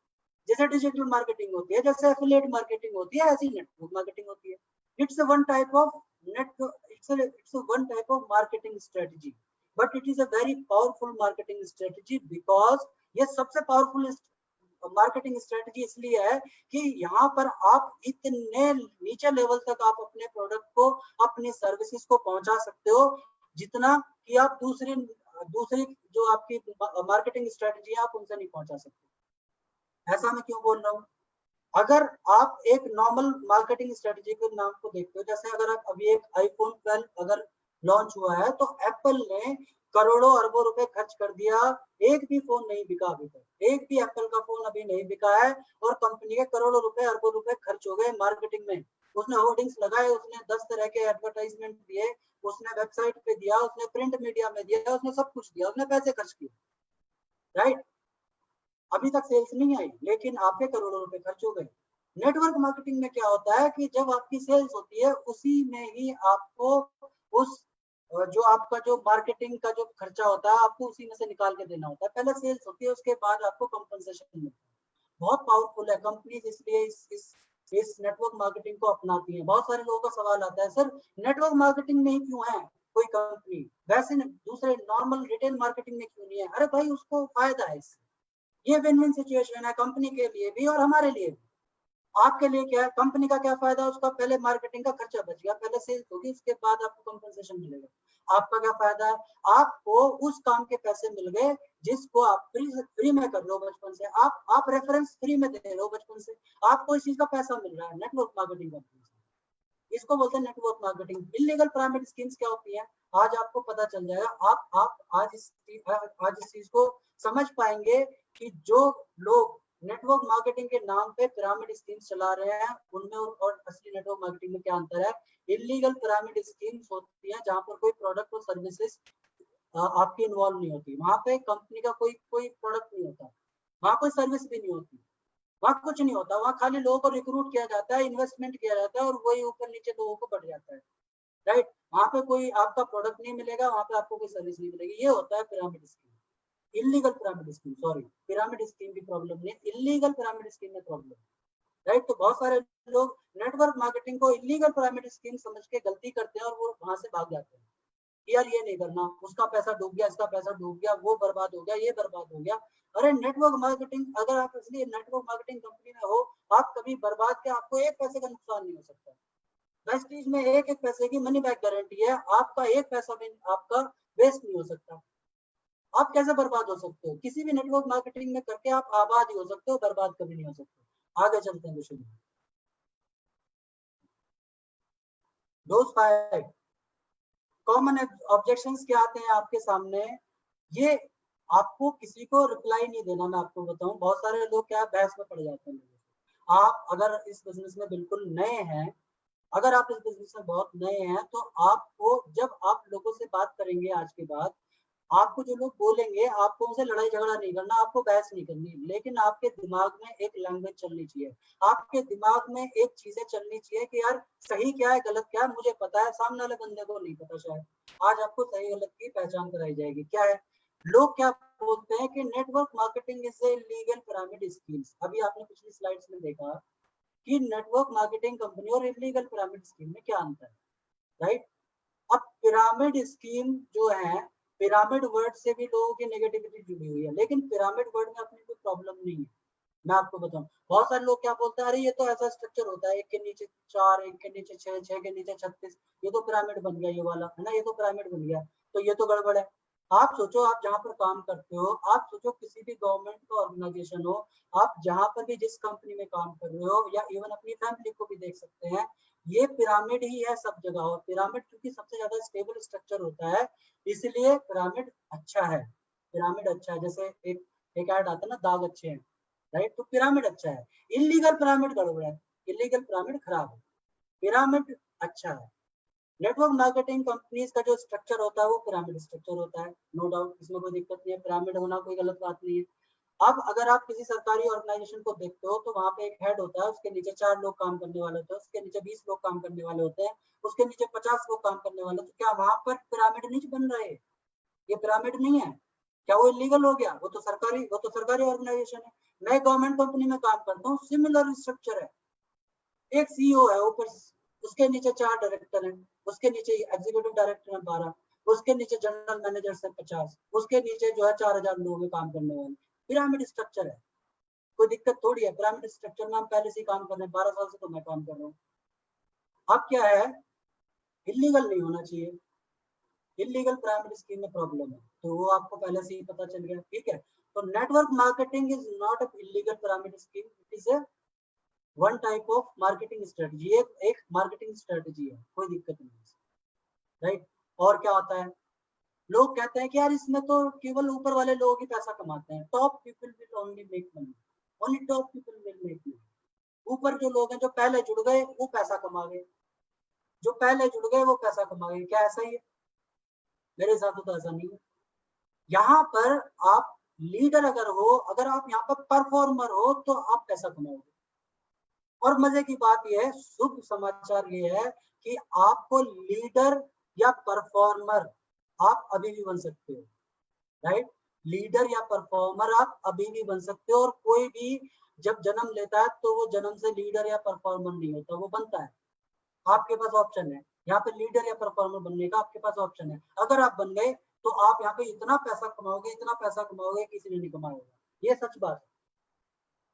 जैसे डिजिटल मार्केटिंग होती है, जैसे एफिलिएट मार्केटिंग होती है, ऐसी नेटवर्क मार्केटिंग होती है। It's one type of net it's one type of marketing strategy, but it is a very powerful marketing strategy because ये सबसे पावरफुल मार्केटिंग स्ट्रेटजी इसलिए है कि यहाँ पर आप इतने नीचे लेवल तक आप अपने प्रोडक्ट को, अपनी सर्विसेज को पहुंचा सकते हो जितना कि आप दूसरी दूसरी जो आपकी मार्केटिंग स्ट्रेटजी है आप उनसे नहीं पहुंचा सकते। ऐसा मैं क्यों बोल रहा हूँ? अगर आप एक नॉर्मल मार्केटिंग स्ट्रेटजी के नाम को देखते हो, जैसे अगर आप अभी एक आईफोन 12 अगर लॉन्च हुआ है तो एप्पल ने करोड़ों अरबों रुपए खर्च कर दिया, एक भी फोन नहीं बिका अभी तक, एक भी एप्पल का फोन अभी नहीं बिका है, और कंपनी के करोड़ों रुपए अरबों रुपए खर्च हो गए मार्केटिंग में। उसने होर्डिंग्स लगाए, उसने 10 तरह के एडवर्टाइजमेंट दिए, उसने वेबसाइट पे दिया, उसने प्रिंट मीडिया में दिया, उसने सब कुछ दिया, उसने पैसे खर्च किए, राइट। अभी तक सेल्स नहीं आई लेकिन आपके करोड़ों रुपए खर्च हो गए। नेटवर्क मार्केटिंग में क्या होता है कि जब आपकी सेल्स होती है उसी में ही आपको उस जो आपका जो मार्केटिंग का जो खर्चा होता है आपको उसी में से निकाल के देना होता है। पहले सेल्स होती है, उसके बाद आपको कंपनसेशन मिलता है। बहुत पावरफुल है कंपनीज, इसलिए इस नेटवर्क मार्केटिंग को अपनाती है। बहुत सारे लोगों का सवाल आता है, सर नेटवर्क मार्केटिंग में ही क्यों है कोई कंपनी, वैसे दूसरे नॉर्मल रिटेल मार्केटिंग में क्यों नहीं है? अरे भाई उसको फायदा है इससे, ये विन विन सिचुएशन है कंपनी के लिए भी और हमारे लिए भी। आपके लिए क्या है? कंपनी का क्या फायदा? उसका पहले मार्केटिंग का खर्चा बच गया, पहले सेल्स होगी, उसके बाद आपको कंपनसेशन मिलेगा। आपका क्या फायदा है? आपको उस काम के पैसे मिल गए जिसको आप फ्री में कर रहे हो बचपन से, आप रेफरेंस फ्री में दे रहे हो बचपन से, आपको इस चीज का पैसा मिल रहा है नेटवर्क मार्केटिंग कंपनी से। इसको बोलते हैं network marketing. Illegal pyramid schemes क्या होती है आज आपको पता चल जाएगा। आप आज इस चीज को समझ पाएंगे कि जो लोग नेटवर्क मार्केटिंग के नाम पे पिरामिड स्कीम्स चला रहे हैं उनमें और असली नेटवर्क मार्केटिंग में क्या अंतर है। इलीगल पिरामिड स्कीम्स होती है जहां पर कोई प्रोडक्ट और सर्विसेज आपकी इन्वॉल्व नहीं होती, वहां पे कंपनी का कोई कोई प्रोडक्ट नहीं होता, वहां कोई सर्विस भी नहीं होती, वहाँ कुछ नहीं होता, वहाँ खाली लोगों को रिक्रूट किया जाता है, इन्वेस्टमेंट किया जाता है और वही ऊपर नीचे लोगों को बढ़ जाता है, राइट। वहाँ पे कोई आपका प्रोडक्ट नहीं मिलेगा, वहाँ पे आपको कोई सर्विस नहीं मिलेगी। ये होता है pyramid scheme, illegal pyramid scheme, sorry pyramid scheme की प्रॉब्लम नहीं, इलीगल पिरामिड स्कीम में प्रॉब्लम, राइट। तो बहुत सारे लोग नेटवर्क मार्केटिंग को इलीगल पिरामिड स्कीम समझ के गलती करते हैं और वो वहां से भाग जाते हैं। यार ये नहीं करना, उसका पैसा डूब गया, इसका पैसा डूब गया, वो बर्बाद हो गया, ये बर्बाद हो गया। अरे नेटवर्क मार्केटिंग, अगर आप इसलिए नेटवर्क मार्केटिंग कंपनी में हो, आप कभी बर्बाद के आपको एक पैसे का नुकसान नहीं हो सकता। वेस्टीज में एक एक पैसे की मनी बैक गारंटी है, आपका एक पैसा भी आपका वेस्ट नहीं हो सकता। आप कैसे बर्बाद हो सकते हो? किसी भी नेटवर्क मार्केटिंग में करके आप आबाद ही हो सकते हो, बर्बाद कभी नहीं हो सकते। आगे चलते हैं विषय में। दोस्त कॉमन ऑब्जेक्शंस क्या आते हैं आपके सामने? ये आपको किसी को रिप्लाई नहीं देना, मैं आपको बताऊं बहुत सारे लोग क्या बहस में पड़ जाते हैं। आप अगर इस बिजनेस में बिल्कुल नए हैं, अगर आप इस बिजनेस में बहुत नए हैं तो आपको जब आप लोगों से बात करेंगे आज के बाद आपको जो लोग बोलेंगे, आपको उनसे लड़ाई झगड़ा नहीं करना, आपको बहस नहीं करनी, लेकिन आपके दिमाग में एक लैंग्वेज चलनी चाहिए, आपके दिमाग में एक चीजें चलनी चाहिए कि यार सही क्या है गलत क्या है मुझे पता है, सामने वाले बंदे को नहीं पता। शायद आज आपको सही गलत की पहचान कराई जाएगी। क्या है, लोग क्या बोलते हैं कि network marketing is a legal pyramid schemes. अभी आपने पिछली स्लाइड्स में देखा कि नेटवर्क मार्केटिंग कंपनी और इलीगल पिरामिड स्कीम में क्या अंतर है, राइट। अब पिरामिड स्कीम जो है, पिरामिड वर्ड से भी लोगों की नेगेटिविटी जुड़ी हुई है, लेकिन पिरामिड वर्ड में अपनी कोई प्रॉब्लम नहीं है। मैं आपको बताऊं, बहुत सारे लोग क्या बोलते हैं, अरे ये तो ऐसा स्ट्रक्चर होता है, एक के नीचे 4, एक के नीचे 6, 6 के नीचे 36, ये तो पिरामिड बन गया, ये वाला है ना, ये तो पिरामिड बन गया, तो ये तो गड़बड़ है। आप सोचो, आप जहाँ पर काम करते हो, आप सोचो किसी भी गवर्नमेंट का ऑर्गेनाइजेशन हो, आप जहाँ पर भी जिस कंपनी में काम कर रहे हो, या इवन अपनी फैमिली को भी देख सकते हैं, ये पिरामिड ही है सब जगह। और पिरामिड क्योंकि सबसे ज्यादा स्टेबल स्ट्रक्चर होता है, इसलिए पिरामिड अच्छा है। पिरामिड अच्छा है, जैसे एक ऐड आता है ना, दाग अच्छे हैं, राइट, तो पिरामिड अच्छा है। इलीगल पिरामिड गड़बड़ है, इलीगल पिरामिड खराब है, पिरामिड अच्छा है। नेटवर्क मार्केटिंग कंपनीज का जो स्ट्रक्चर होता है वो पिरामिड स्ट्रक्चर होता है, नो डाउट, इसमें कोई दिक्कत नहीं है, पिरामिड होना कोई गलत बात नहीं है। अब अगर आप किसी सरकारी ऑर्गेनाइजेशन को देखते हो, तो वहां पे एक हेड होता है, उसके नीचे 4 लोग काम करने वाले होते हैं, उसके नीचे 20 लोग काम करने वाले होते हैं, उसके नीचे 50 लोग काम करने वाले, तो क्या वहां पर पिरामिड नहीं बन रहे? ये पिरामिड नहीं है, क्या वो इलीगल हो गया? वो तो सरकारी ऑर्गेनाइजेशन है। मैं गवर्नमेंट कंपनी में काम करता हूँ, सिमिलर स्ट्रक्चर है, एक सीईओ है, ऊपर उसके नीचे 4 डायरेक्टर हैं, उसके नीचे एग्जीक्यूटिव डायरेक्टर है 12, उसके नीचे जनरल मैनेजर है 50, उसके नीचे जो है 4000 लोग हैं काम करने वाले। पिरामिड स्ट्रक्चर है, कोई दिक्कत थोड़ी है, पिरामिड स्ट्रक्चर में हम पहले से ही काम कर रहे हैं, 12 साल से तो मैं काम कर रहा हूँ। अब क्या है, इलीगल नहीं होना चाहिए, इलीगल पिरामिड स्कीम में प्रॉब्लम है, तो वो आपको पहले से ही पता चल गया, ठीक है। तो network marketing is not a illegal pyramid scheme, it is a one type of marketing strategy, एक मार्केटिंग स्ट्रेटजी है, कोई दिक्कत नहीं है, राइट। और क्या होता है, लोग कहते हैं कि यार इसमें तो केवल ऊपर वाले लोग ही पैसा कमाते हैं, top people will only make money, only top people will make money. ऊपर जो लोग हैं, जो पहले जुड़ गए वो पैसा कमा गए, जो पहले जुड़ गए वो पैसा कमा गए। क्या ऐसा ही है? मेरे हिसाब से तो ऐसा नहीं है। यहाँ पर आप लीडर अगर हो, अगर आप यहाँ पर परफॉर्मर हो, तो आप पैसा कमाओगे। और मजे की बात यह है, शुभ समाचार ये है कि आपको लीडर या परफॉर्मर आप अभी भी बन सकते हो, राइट। लीडर या परफॉर्मर आप अभी भी बन सकते हो, और कोई भी जब जन्म लेता है तो वो जन्म से लीडर या परफॉर्मर नहीं होता, वो बनता है। आपके पास ऑप्शन है यहाँ पे लीडर या परफॉर्मर बनने का, आपके पास ऑप्शन है। अगर आप बन गए तो आप यहाँ पे इतना पैसा कमाओगे, इतना पैसा कमाओगे, किसी ने नहीं कमाया होगा, ये सच बात है।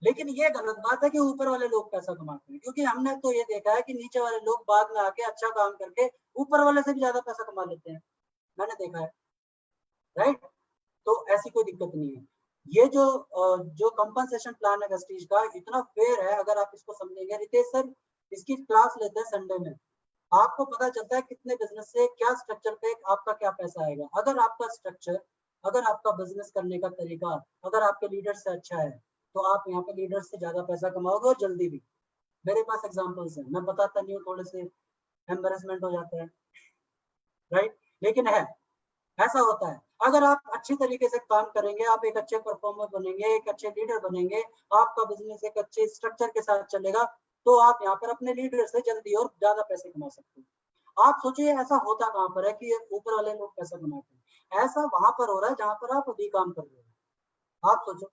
लेकिन ये गलत बात है कि ऊपर वाले लोग पैसा कमाते हैं, क्योंकि हमने तो ये देखा है कि नीचे वाले लोग बाद में आके अच्छा काम करके ऊपर वाले से भी ज्यादा पैसा कमा लेते हैं, मैंने देखा है, राइट। तो ऐसी कोई दिक्कत नहीं है। ये जो कंपनसेशन प्लान है वेस्टीज का, इतना फेयर है, अगर आप इसको समझेंगे। रितेश सर इसकी क्लास लेते हैं संडे में, आपको पता चलता है कितने बिजनेस से क्या स्ट्रक्चर पे आपका क्या पैसा आएगा। अगर आपका स्ट्रक्चर, अगर आपका बिजनेस करने का तरीका, अगर आपके लीडर से अच्छा है, तो आप यहाँ पे लीडर से ज्यादा पैसा कमाओगे, और जल्दी भी। मेरे पास एग्जांपल्स हैं, मैं बताता नहीं हूँ, थोड़े से एम्बेरसमेंट हो जाता है, राइट, लेकिन है, ऐसा होता है। अगर आप अच्छी तरीके से काम करेंगे, आप एक अच्छे परफॉर्मर बनेंगे, एक अच्छे लीडर बनेंगे, आपका बिजनेस एक अच्छे स्ट्रक्चर के साथ चलेगा, तो आप यहाँ पर अपने लीडर से जल्दी और ज्यादा पैसे कमा सकते हैं। आप सोचिए ऐसा होता कहाँ पर है कि ऊपर वाले लोग पैसा कमाते हैं? ऐसा वहां पर हो रहा है जहां पर आप अभी काम कर रहे हो। आप सोचो,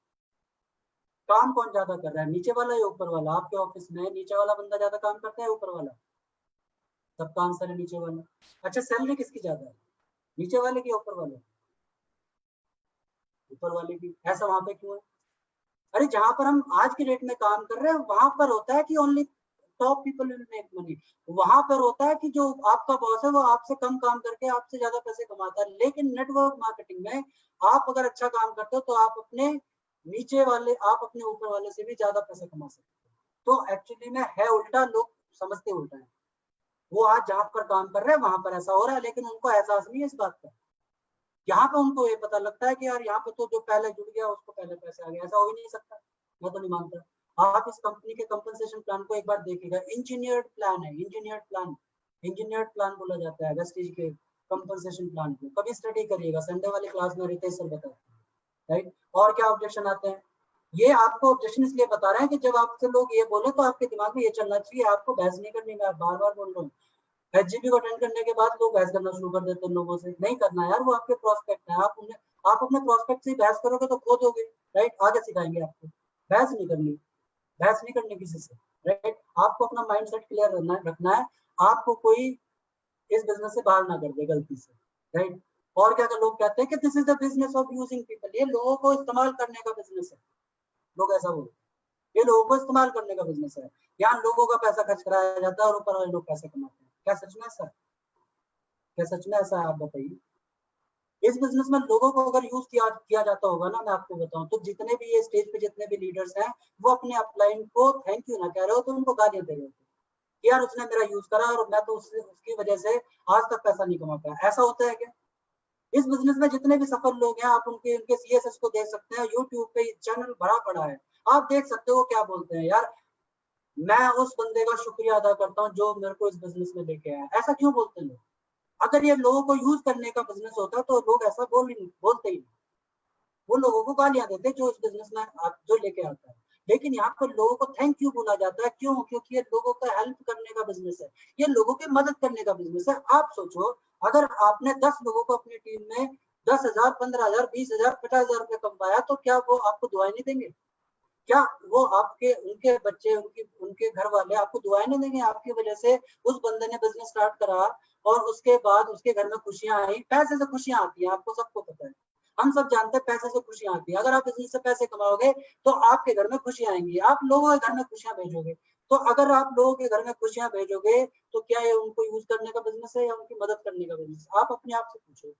काम कौन ज्यादा कर रहा है, नीचे वाला या ऊपर वाला? आपके ऑफिस में नीचे वाला बंदा ज्यादा काम करता है, ऊपर वाला? सबका आंसर है नीचे वाला। अच्छा, सैलरी किसकी ज्यादा है, नीचे वाले की ऊपर वाले? ऊपर वाले की। ऐसा वहां पे क्यों है? अरे जहां पर हम आज की डेट में काम कर रहे हैं, वहां पर होता है कि only top people will make money. वहां पर होता है कि जो आपका बॉस है वो आपसे कम काम करके आपसे ज्यादा पैसे कमाता है। लेकिन नेटवर्क मार्केटिंग में आप अगर अच्छा काम करते हो, तो आप अपने नीचे वाले, आप अपने ऊपर वाले से भी ज्यादा पैसे कमा सकते हो। तो एक्चुअली में है उल्टा, लोग समझते उल्टा है। वो आज जहां पर काम कर रहे हैं वहां पर ऐसा हो रहा है, लेकिन उनको एहसास नहीं है इस बात का। यहाँ पे उनको ये पता लगता है कि यार यहाँ पे तो जो पहले जुड़ गया उसको पहले पैसे आ गया। ऐसा हो ही नहीं सकता, मैं तो नहीं मानता। आप इस कंपनी के कंपनसेशन प्लान को एक बार देखिएगा, इंजीनियर्ड प्लान है, इंजीनियर्ड प्लान बोला जाता है वेस्टीज के कंपनसेशन प्लान को, कभी स्टडी करिएगा, संडे वाली क्लास में रितेश सर बताते हैं, राइट। और क्या ऑब्जेक्शन आते हैं, ये आपको ऑब्जेक्शन इसलिए बता रहे हैं कि जब आपसे लोग ये बोले तो आपके दिमाग में ये चलना चाहिए, आपको बहस नहीं करनी, मैं बार बार बोल रहा हूँ। एचजीपी को अटेंड करने के बाद लोग बहस करना शुरू कर देते हैं लोगों से, नहीं करना यार, वो आपके प्रोस्पेक्ट है, आप अपने प्रोस्पेक्ट से बहस करोगे तो खो दोगे, राइट। आगे सिखाएंगे आपको, बहस नहीं करनी, बहस नहीं करनी किसी से, राइट। आपको अपना माइंडसेट क्लियर रखना है, आपको कोई इस बिजनेस से बाहर ना कर दे गलती से, राइट। और क्या लोग कहते हैं कि this is the business of using people, ये लोगों को इस्तेमाल करने का बिजनेस है, लोग ऐसा बोलते हैं, ये लोगों को इस्तेमाल करने का बिजनेस है, यहाँ लोगों का पैसा खर्च कराया जाता है और ऊपर वाले लोग पैसे कमाते हैं। क्या सच में ऐसा है? क्या सच में ऐसा है? आप बताइए। इस बिजनेस में लोगों को अगर यूज किया जाता होगा ना, मैं आपको बताऊं तो जितने भी ये स्टेज पे जितने भी लीडर्स हैं, वो अपने अपलाइन को थैंक यू ना कह रहे हो तो उनको गालियां दे रहे होते, यार उसने मेरा यूज करा और मैं तो उसकी वजह से आज तक पैसा नहीं कमा पाया। ऐसा होता है क्या? इस बिजनेस में जितने भी सफल लोग हैं, आप उनके सीएसएस को देख सकते हैं, यूट्यूब पे चैनल भरा पड़ा है, आप देख सकते हो क्या बोलते हैं, यार मैं उस बंदे का शुक्रिया अदा करता हूँ जो मेरे को इस बिजनेस में लेके आया। ऐसा क्यों बोलते हैं लोग? अगर ये लोगों को यूज करने का बिजनेस होता तो लोग ऐसा बोलते ही नहीं, वो लोगों को गालियां देते जो इस बिजनेस में जो लेके आता है। लेकिन यहाँ पर लोगों को थैंक यू बोला जाता है, क्यों? क्योंकि ये लोगों का हेल्प करने का बिजनेस है, ये लोगों की मदद करने का बिजनेस है। आप सोचो, अगर आपने 10 लोगों को अपनी टीम में 10,000, 15,000, 20,000, 50,000 रुपए कमवाया, तो क्या वो आपको दुआएं नहीं देंगे? क्या वो आपके उनके बच्चे उनके घर वाले आपको दुआएं नहीं देंगे? आपकी वजह से उस बंदे ने बिजनेस स्टार्ट करा और उसके बाद उसके घर में खुशियां आई। पैसे से खुशियां आती हैं, आपको सबको पता है, हम सब जानते हैं पैसे से खुशियां आती है। अगर आप बिजनेस से पैसे कमाओगे तो आपके घर में खुशियां आएंगी, आप लोगों के घर में खुशियां भेजोगे। तो अगर आप लोगों के घर में खुशियां भेजोगे तो क्या ये उनको यूज करने का बिजनेस है या उनकी मदद करने का बिजनेस? आप अपने आप से पूछो,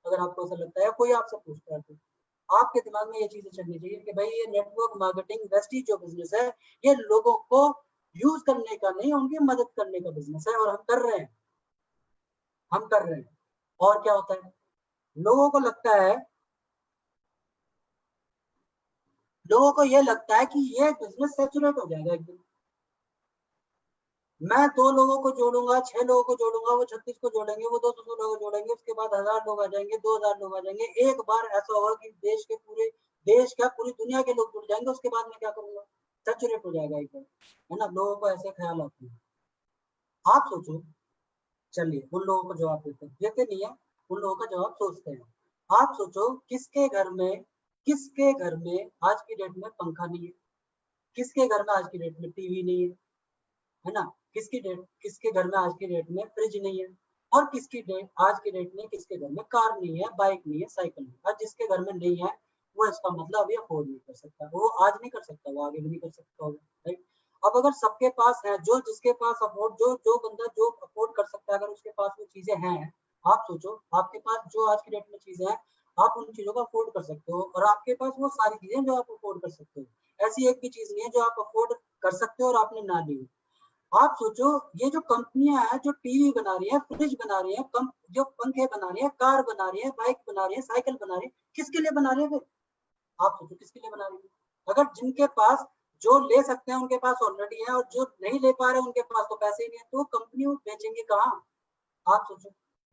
अगर आपको ऐसा लगता है, कोई आपसे पूछता है तो आपके दिमाग में ये चीजें चलनी चाहिए कि भाई ये नेटवर्क मार्केटिंग वेस्टीज जो बिजनेस है, ये लोगों को यूज करने का नहीं, उनकी मदद करने का बिजनेस है, और हम कर रहे हैं, हम कर रहे हैं। और क्या होता है, लोगों को लगता है, लोगों को ये लगता है कि ये बिजनेस सैचुरेट हो जाएगा एकदम, मैं 2 लोगों को जोड़ूंगा, 6 लोगों को जोड़ूंगा, वो 36 को जोड़ेंगे, वो 200 लोग जोड़ेंगे, उसके बाद 1000 लोग आ जाएंगे, 2000 लोग आ जाएंगे। एक बार ऐसा होगा कि देश क्या पूरी दुनिया के लोग जुड़ जाएंगे, उसके बाद मैं क्या करूंगा? सैचुरेट हो जाएगा एकदम, है ना। लोगों को ऐसे ख्याल आते हैं। आप सोचो, चलिए उन लोगों को जवाब देते नहीं है, उन लोगों का जवाब सोचते हैं। आप सोचो, किसके घर में आज की डेट में पंखा नहीं है? किसके घर में आज की डेट में टीवी नहीं है ना? किसके घर में आज की डेट में फ्रिज नहीं है? और आज की डेट में किसके घर में कार नहीं है, बाइक नहीं है, साइकिल नहीं है? जिसके घर में नहीं है वो इसका मतलब अभी अफोर्ड नहीं कर सकता, वो आज नहीं कर सकता, वो आगे भी नहीं कर सकता होगा, राइट। अब अगर सबके पास है, जो जिसके पास अफोर्ड जो बंदा जो अफोर्ड कर सकता है, अगर उसके पास वो चीजें हैं, आप सोचो आपके पास जो आज की डेट में चीजें हैं, आप उन चीजों को अफोर्ड कर सकते हो, और आपके पास वो सारी चीजें जो आप अफोर्ड कर सकते हो। ऐसी एक भी चीज नहीं है जो आप अफोर्ड कर सकते हो और आपने ना ली। आप सोचो, ये जो कंपनियां हैं जो टीवी बना रही है, फ्रिज बना रही है, जो पंखे बना रही है, कार बना रही है, बाइक बना रही है, साइकिल बना रही है, किसके लिए बना रही है फिर? आप सोचो किसके लिए बना रही है? अगर जिनके पास जो ले सकते हैं उनके पास ऑलरेडी है, और जो नहीं ले पा रहे उनके पास तो पैसे ही नहीं है, तो कंपनी बेचेंगे कहाँ? आप सोचो,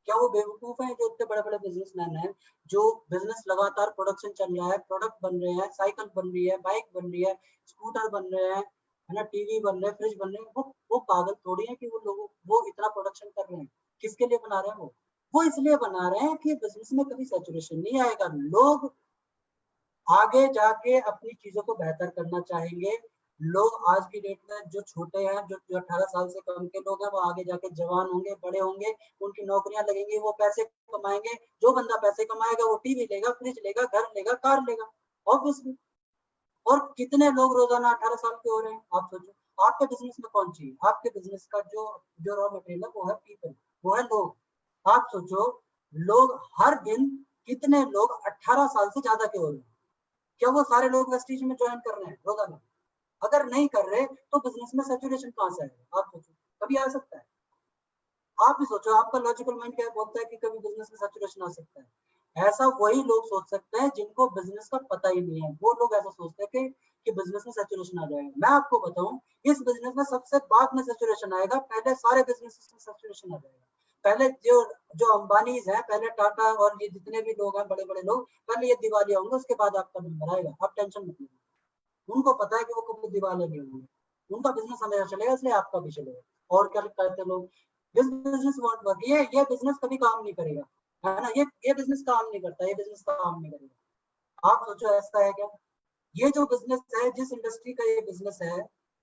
क्या वो बेवकूफ है जो इतने बड़े बड़े बिजनेसमैन हैं, जो बिजनेस लगातार प्रोडक्शन चल रहा है, प्रोडक्ट बन रहे हैं, साइकिल बन रही है, बाइक बन रही है, स्कूटर बन रहे हैं, है ना, टीवी बन रहे हैं, फ्रिज बन रहे हैं, वो पागल थोड़ी है कि वो इतना प्रोडक्शन कर रहे हैं। किसके लिए बना रहे हैं वो इसलिए बना रहे हैं कि बिजनेस में कभी सैचुरेशन नहीं आएगा, लोग आगे जाके अपनी चीजों को बेहतर करना चाहेंगे। लोग आज की डेट में जो छोटे हैं, जो 18 साल से कम के लोग हैं, वो आगे जाके जवान होंगे, बड़े होंगे, उनकी नौकरियां लगेंगी, वो पैसे कमाएंगे। जो बंदा पैसे कमाएगा वो टीवी लेगा, फ्रिज लेगा, घर लेगा, कार लेगा, ऑब्वियसली। और कितने लोग रोजाना 18 साल के हो रहे हैं, आप सोचो। आपके बिजनेस में कौन चाहिए? आपके बिजनेस का जो जो रॉ मटेरियल है वो है पीपल, वो है लोग। आप सोचो, लोग हर दिन कितने लोग 18 साल से ज्यादा के हो रहे हैं, क्या वो सारे लोग वेस्टीज में ज्वाइन कर रहे हैं रोजाना? अगर नहीं कर रहे तो बिजनेस में सैचुरेशन कहां से आएगा? आप सोचो, कभी आ सकता है? आप भी सोचो, आपका लॉजिकल माइंड क्या बोलता है कि कभी बिजनेस में सैचुरेशन आ सकता है? ऐसा वही लोग सोच सकते हैं जिनको बिजनेस का पता ही नहीं है, वो लोग ऐसा सोचते हैं कि बिजनेस में सैचुरेशन आ जाएगा। मैं आपको बताऊं, इस बिजनेस में सबसे बाद में सैचुरेशन आएगा, पहले सारे बिजनेस में सैचुरेशन आ जाएगा। पहले जो जो अंबानी है, पहले टाटा और ये जितने भी लोग हैं बड़े बड़े लोग, पहले ये दिवालिया होंगे, उसके बाद आपका नंबर आएगा, आप टेंशन मत लीजिए। उनको पता है कि वो कभी दिवालिया नहीं होंगे, उनका बिजनेस हमेशा चलेगा, इसलिए आपका भी चलेगा। और क्या कहते हैं लोग, दिस बिजनेस वॉन्ट वर्क, ये बिजनेस कभी काम नहीं करेगा, है ना, ये बिजनेस काम नहीं करता, ये बिजनेस काम नहीं करेगा। आप सोचो ऐसा है क्या? ये जो बिजनेस है, जिस इंडस्ट्री का ये बिजनेस है,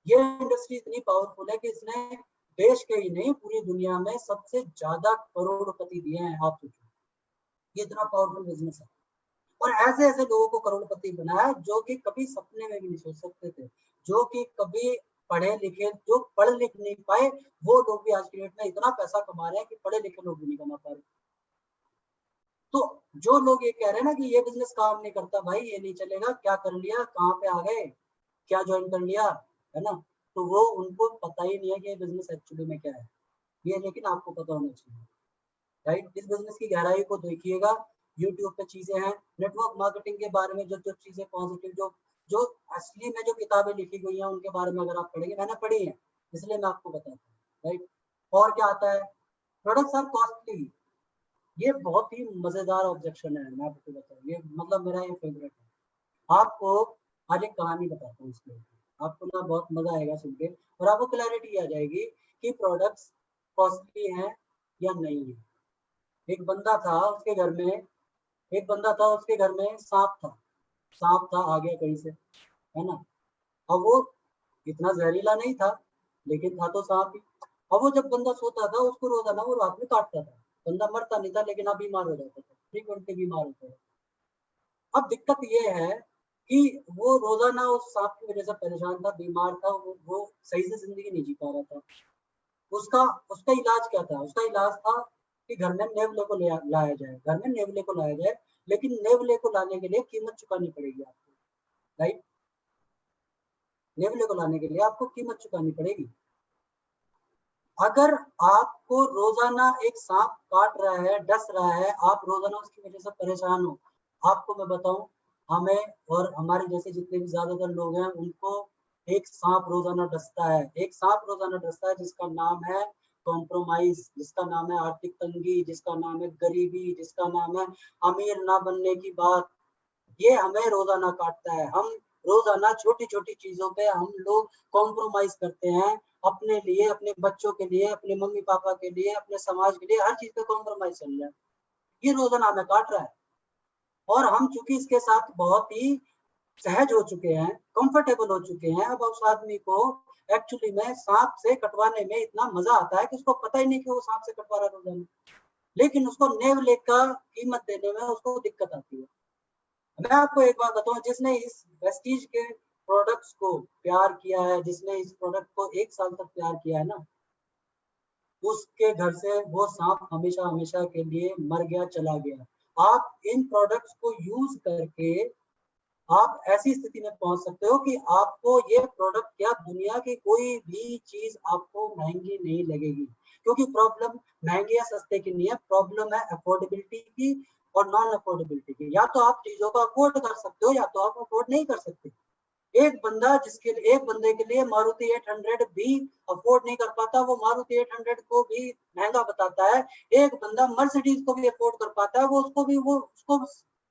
ये इंडस्ट्री इतनी पावरफुल है कि इसने देश के ही नहीं पूरी दुनिया में सबसे ज्यादा करोड़पति दिए हैं। आप सोचो, ये इतना पावरफुल बिजनेस है, और ऐसे ऐसे लोगों को करोड़पति बनाया जो कि कभी सपने में भी नहीं सोच सकते थे, जो कि कभी पढ़े लिखे, जो पढ़ लिख नहीं पाए, वो लोग भी आज की डेट में इतना पैसा कमा रहे हैं कि पढ़े लिखे लोग भी नहीं कमा पा रहे। तो जो लोग ये कह रहे हैं ना कि ये बिजनेस काम नहीं करता, भाई ये नहीं चलेगा, क्या कर लिया, कहाँ पे आ गए, क्या ज्वाइन कर लिया, है ना, तो वो उनको पता ही नहीं है कि ये बिजनेस एक्चुअली में क्या है, ये लेकिन आपको पता होना चाहिए, राइट। इस बिजनेस की गहराई को देखिएगा, यूट्यूब पे चीजें हैं, नेटवर्क मार्केटिंग के बारे में जो जो चीजें पॉजिटिव, जो जो असली में जो किताबें लिखी गई हैं उनके बारे में अगर आप पढ़ेंगे, मैंने पढ़ी है इसलिए मैं आपको बताता हूँ, राइट। और क्या आता है, प्रोडक्ट्स आर कॉस्टली, ये बहुत ही मजेदार ऑब्जेक्शन है, मैं आपको बताऊँ, ये मतलब मेरा ये फेवरेट है। आपको आज एक कहानी बताता हूँ इसके ऊपर, आपको ना बहुत मजा आएगा सुन के, और आपको क्लैरिटी आ जाएगी कि प्रोडक्ट्स कॉस्टली हैं या नहीं है। एक बंदा था उसके घर में, एक बंदा था उसके घर में, सांप था, सांप था आ गया कहीं से, है ना। अब वो इतना जहरीला नहीं था, लेकिन था तो सांप ही। अब वो जब बंदा सोता था उसको रोजाना वो रात में काटता था, बंदा मरता नहीं था लेकिन अब बीमार हो जाता था, फ्रीक्वेंटली बीमार होता था। अब दिक्कत ये है कि वो रोजाना उस सांप की वजह से परेशान था, बीमार था, वो सही से जिंदगी नहीं जी पा रहा था। उसका उसका इलाज क्या था, उसका इलाज था कि घर में नेवले को लाया जाए, घर में नेवले को लाया जाए, लेकिन नेवले को लाने के लिए कीमत चुकानी पड़ेगी आपको, राइट। नेवले को लाने के लिए आपको कीमत चुकानी पड़ेगी। अगर आपको रोजाना एक सांप काट रहा है, डस रहा है, आप रोजाना उसकी वजह से परेशान हो, आपको मैं बताऊं, हमें और हमारे जैसे जितने भी ज्यादातर लोग हैं उनको एक सांप रोजाना डसता है, एक सांप रोजाना डसता है जिसका नाम है कॉम्प्रोमाइज, जिसका नाम है आर्थिक तंगी, जिसका नाम है गरीबी, जिसका नाम है अमीर ना बनने की बात। ये हमें रोजाना काटता है। हम रोजाना छोटी छोटी चीजों पे हम लोग कॉम्प्रोमाइज करते हैं, अपने लिए, अपने बच्चों के लिए, अपने मम्मी पापा के लिए, अपने समाज के लिए, हर चीज पे कॉम्प्रोमाइज चल रहा है। ये रोजाना हमें काट रहा है, और हम चूंकि इसके साथ बहुत ही सहज हो चुके हैं, कंफर्टेबल हो चुके हैं, अब उस आदमी को एक्चुअली में सांप से कटवाने में इतना मजा आता है कि उसको पता ही नहीं कि वो सांप से कटवा रहा है रोजाना, लेकिन उसको नेवले का कीमत देने में उसको दिक्कत आती है। मैं आपको एक बात बताऊं, जिसने इस वेस्टीज के प्रोडक्ट्स को प्यार किया है, जिसने इस प्रोडक्ट को 1 साल तक प्यार किया है ना, उसके घर से वो सांप हमेशा हमेशा के लिए मर गया, चला गया। आप इन प्रोडक्ट्स को यूज करके आप ऐसी स्थिति में पहुंच सकते हो कि आपको ये प्रोडक्ट क्या दुनिया की कोई भी चीज आपको महंगी नहीं लगेगी, क्योंकि प्रॉब्लम महंगे या सस्ते की नहीं है, प्रॉब्लम है अफोर्डेबिलिटी की और नॉन अफोर्डेबिलिटी की। या तो आप चीजों को अफोर्ड कर सकते हो या तो आप अफोर्ड नहीं कर सकते। एक बंदे के लिए मारुति 800 भी अफोर्ड नहीं कर पाता, वो मारुति 800 को भी महंगा बताता है। एक बंदा मर्सिडीज को भी अफोर्ड कर पाता है, उसको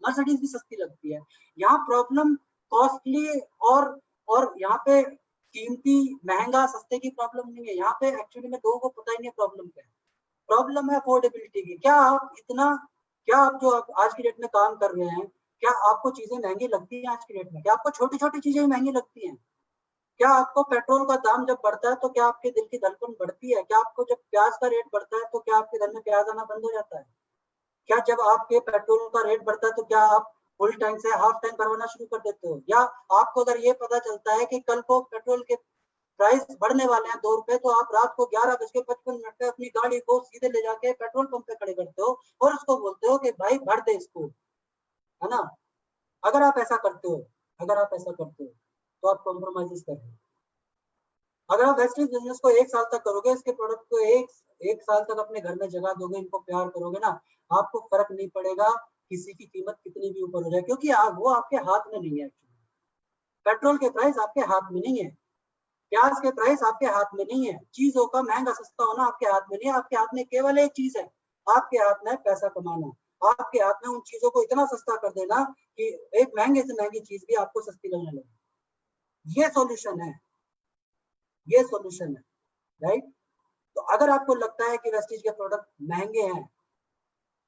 मर्सिडीज भी सस्ती लगती है। यहाँ प्रॉब्लम कॉस्टली और यहाँ पे कीमती, महंगा सस्ते की प्रॉब्लम नहीं है, यहाँ पे एक्चुअली में लोगों को पता ही नहीं प्रॉब्लम क्या है। प्रॉब्लम है अफोर्डेबिलिटी की। क्या आप जो आप आज की डेट में काम कर रहे हैं, क्या आपको चीजें महंगी लगती हैं आज की डेट में? क्या आपको छोटी छोटी चीजें महंगी लगती हैं? क्या आपको पेट्रोल का दाम जब बढ़ता है तो क्या आपके दिल की धड़कन बढ़ती है? क्या आपको जब प्याज का रेट बढ़ता है तो क्या आपके घर में प्याज आना बंद हो जाता है? क्या जब आपके पेट्रोल का रेट बढ़ता है तो क्या आप फुल टैंक से हाफ टैंक करवाना शुरू कर देते हो? या आपको अगर ये पता चलता है कि कल को पेट्रोल के प्राइस बढ़ने वाले हैं 2 रुपए, तो आप रात को 11:55 पे अपनी गाड़ी को सीधे ले जाके पेट्रोल पंप पे खड़े करते हो और उसको बोलते हो कि भाई भर दे इसको, है ना। अगर आप ऐसा करते हो, अगर आप ऐसा करते हो तो आप कॉम्प्रोमाइज कर रहे हो। अगर आप वेस्टेज बिजनेस को 1 साल तक करोगे, इसके प्रोडक्ट को एक साल तक अपने घर में जगा दोगे, इनको प्यार करोगे ना, आपको फर्क नहीं पड़ेगा किसी की कीमत कितनी भी ऊपर हो जाए, क्योंकि वो आपके हाथ में नहीं है। पेट्रोल के प्राइस आपके हाथ में नहीं है। प्याज के प्राइस आपके हाथ में नहीं है, चीजों का महंगा सस्ता होना आपके हाथ में नहीं है, आपके हाथ में केवल एक चीज है, आपके हाथ में पैसा कमाना, आपके हाथ में उन चीजों को इतना सस्ता कर देना कि एक महंगे से महंगी चीज भी आपको सस्ती लगने लगे। ये सॉल्यूशन है, ये सॉल्यूशन है, राइट। तो अगर आपको लगता है कि वेस्टीज के प्रोडक्ट महंगे हैं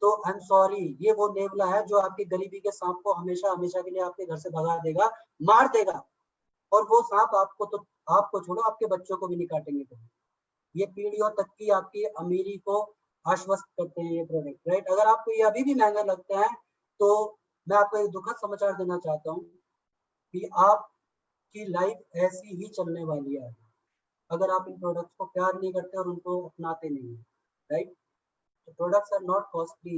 तो आई एम सॉरी, ये वो नेवला है जो आपकी गरीबी के सांप को हमेशा हमेशा के लिए आपके घर से भगा देगा, मार देगा, और वो सांप आपको छोड़ो आपके बच्चों को भी नहीं काटेंगे कभी। ये पीढ़ियों तक की आपकी अमीरी को आश्वस्त करते हैं ये प्रोडक्ट, राइट। अगर आपको ये अभी भी महंगा लगता है तो मैं आपको एक दुखद समाचार देना चाहता हूँ कि आपकी लाइफ ऐसी ही चलने वाली है अगर आप इन प्रोडक्ट्स को प्यार नहीं करते और उनको अपनाते नहीं, right. The products are not costly.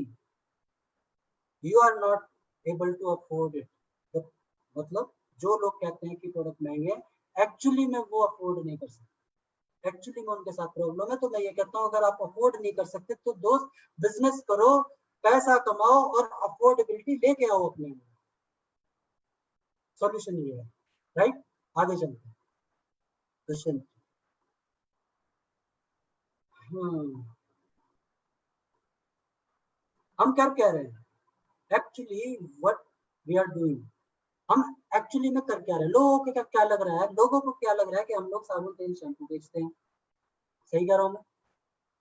You are not able to afford it. तो मतलब जो लोग कहते हैं कि प्रोडक्ट महंगे हैं, एक्चुअली में वो अफोर्ड नहीं कर सकते, एक्चुअली में उनके साथ प्रॉब्लम है। तो मैं ये कहता हूँ अगर आप अफोर्ड नहीं कर सकते तो दोस्त बिजनेस करो, पैसा कमाओ और अफोर्डेबिलिटी लेके आओ अपने में, सॉल्यूशन ये है, राइट। आगे चलते हैं क्वेश्चन। हम क्या कह रहे हैं, actually what we are doing, हम एक्चुअली में कर क्या रहे हैं। लोगों को क्या लग रहा है, लोगों को क्या लग रहा है कि हम लोग साबुन तेल शैम्पू बेचते हैं, सही कह रहा हूँ मैं।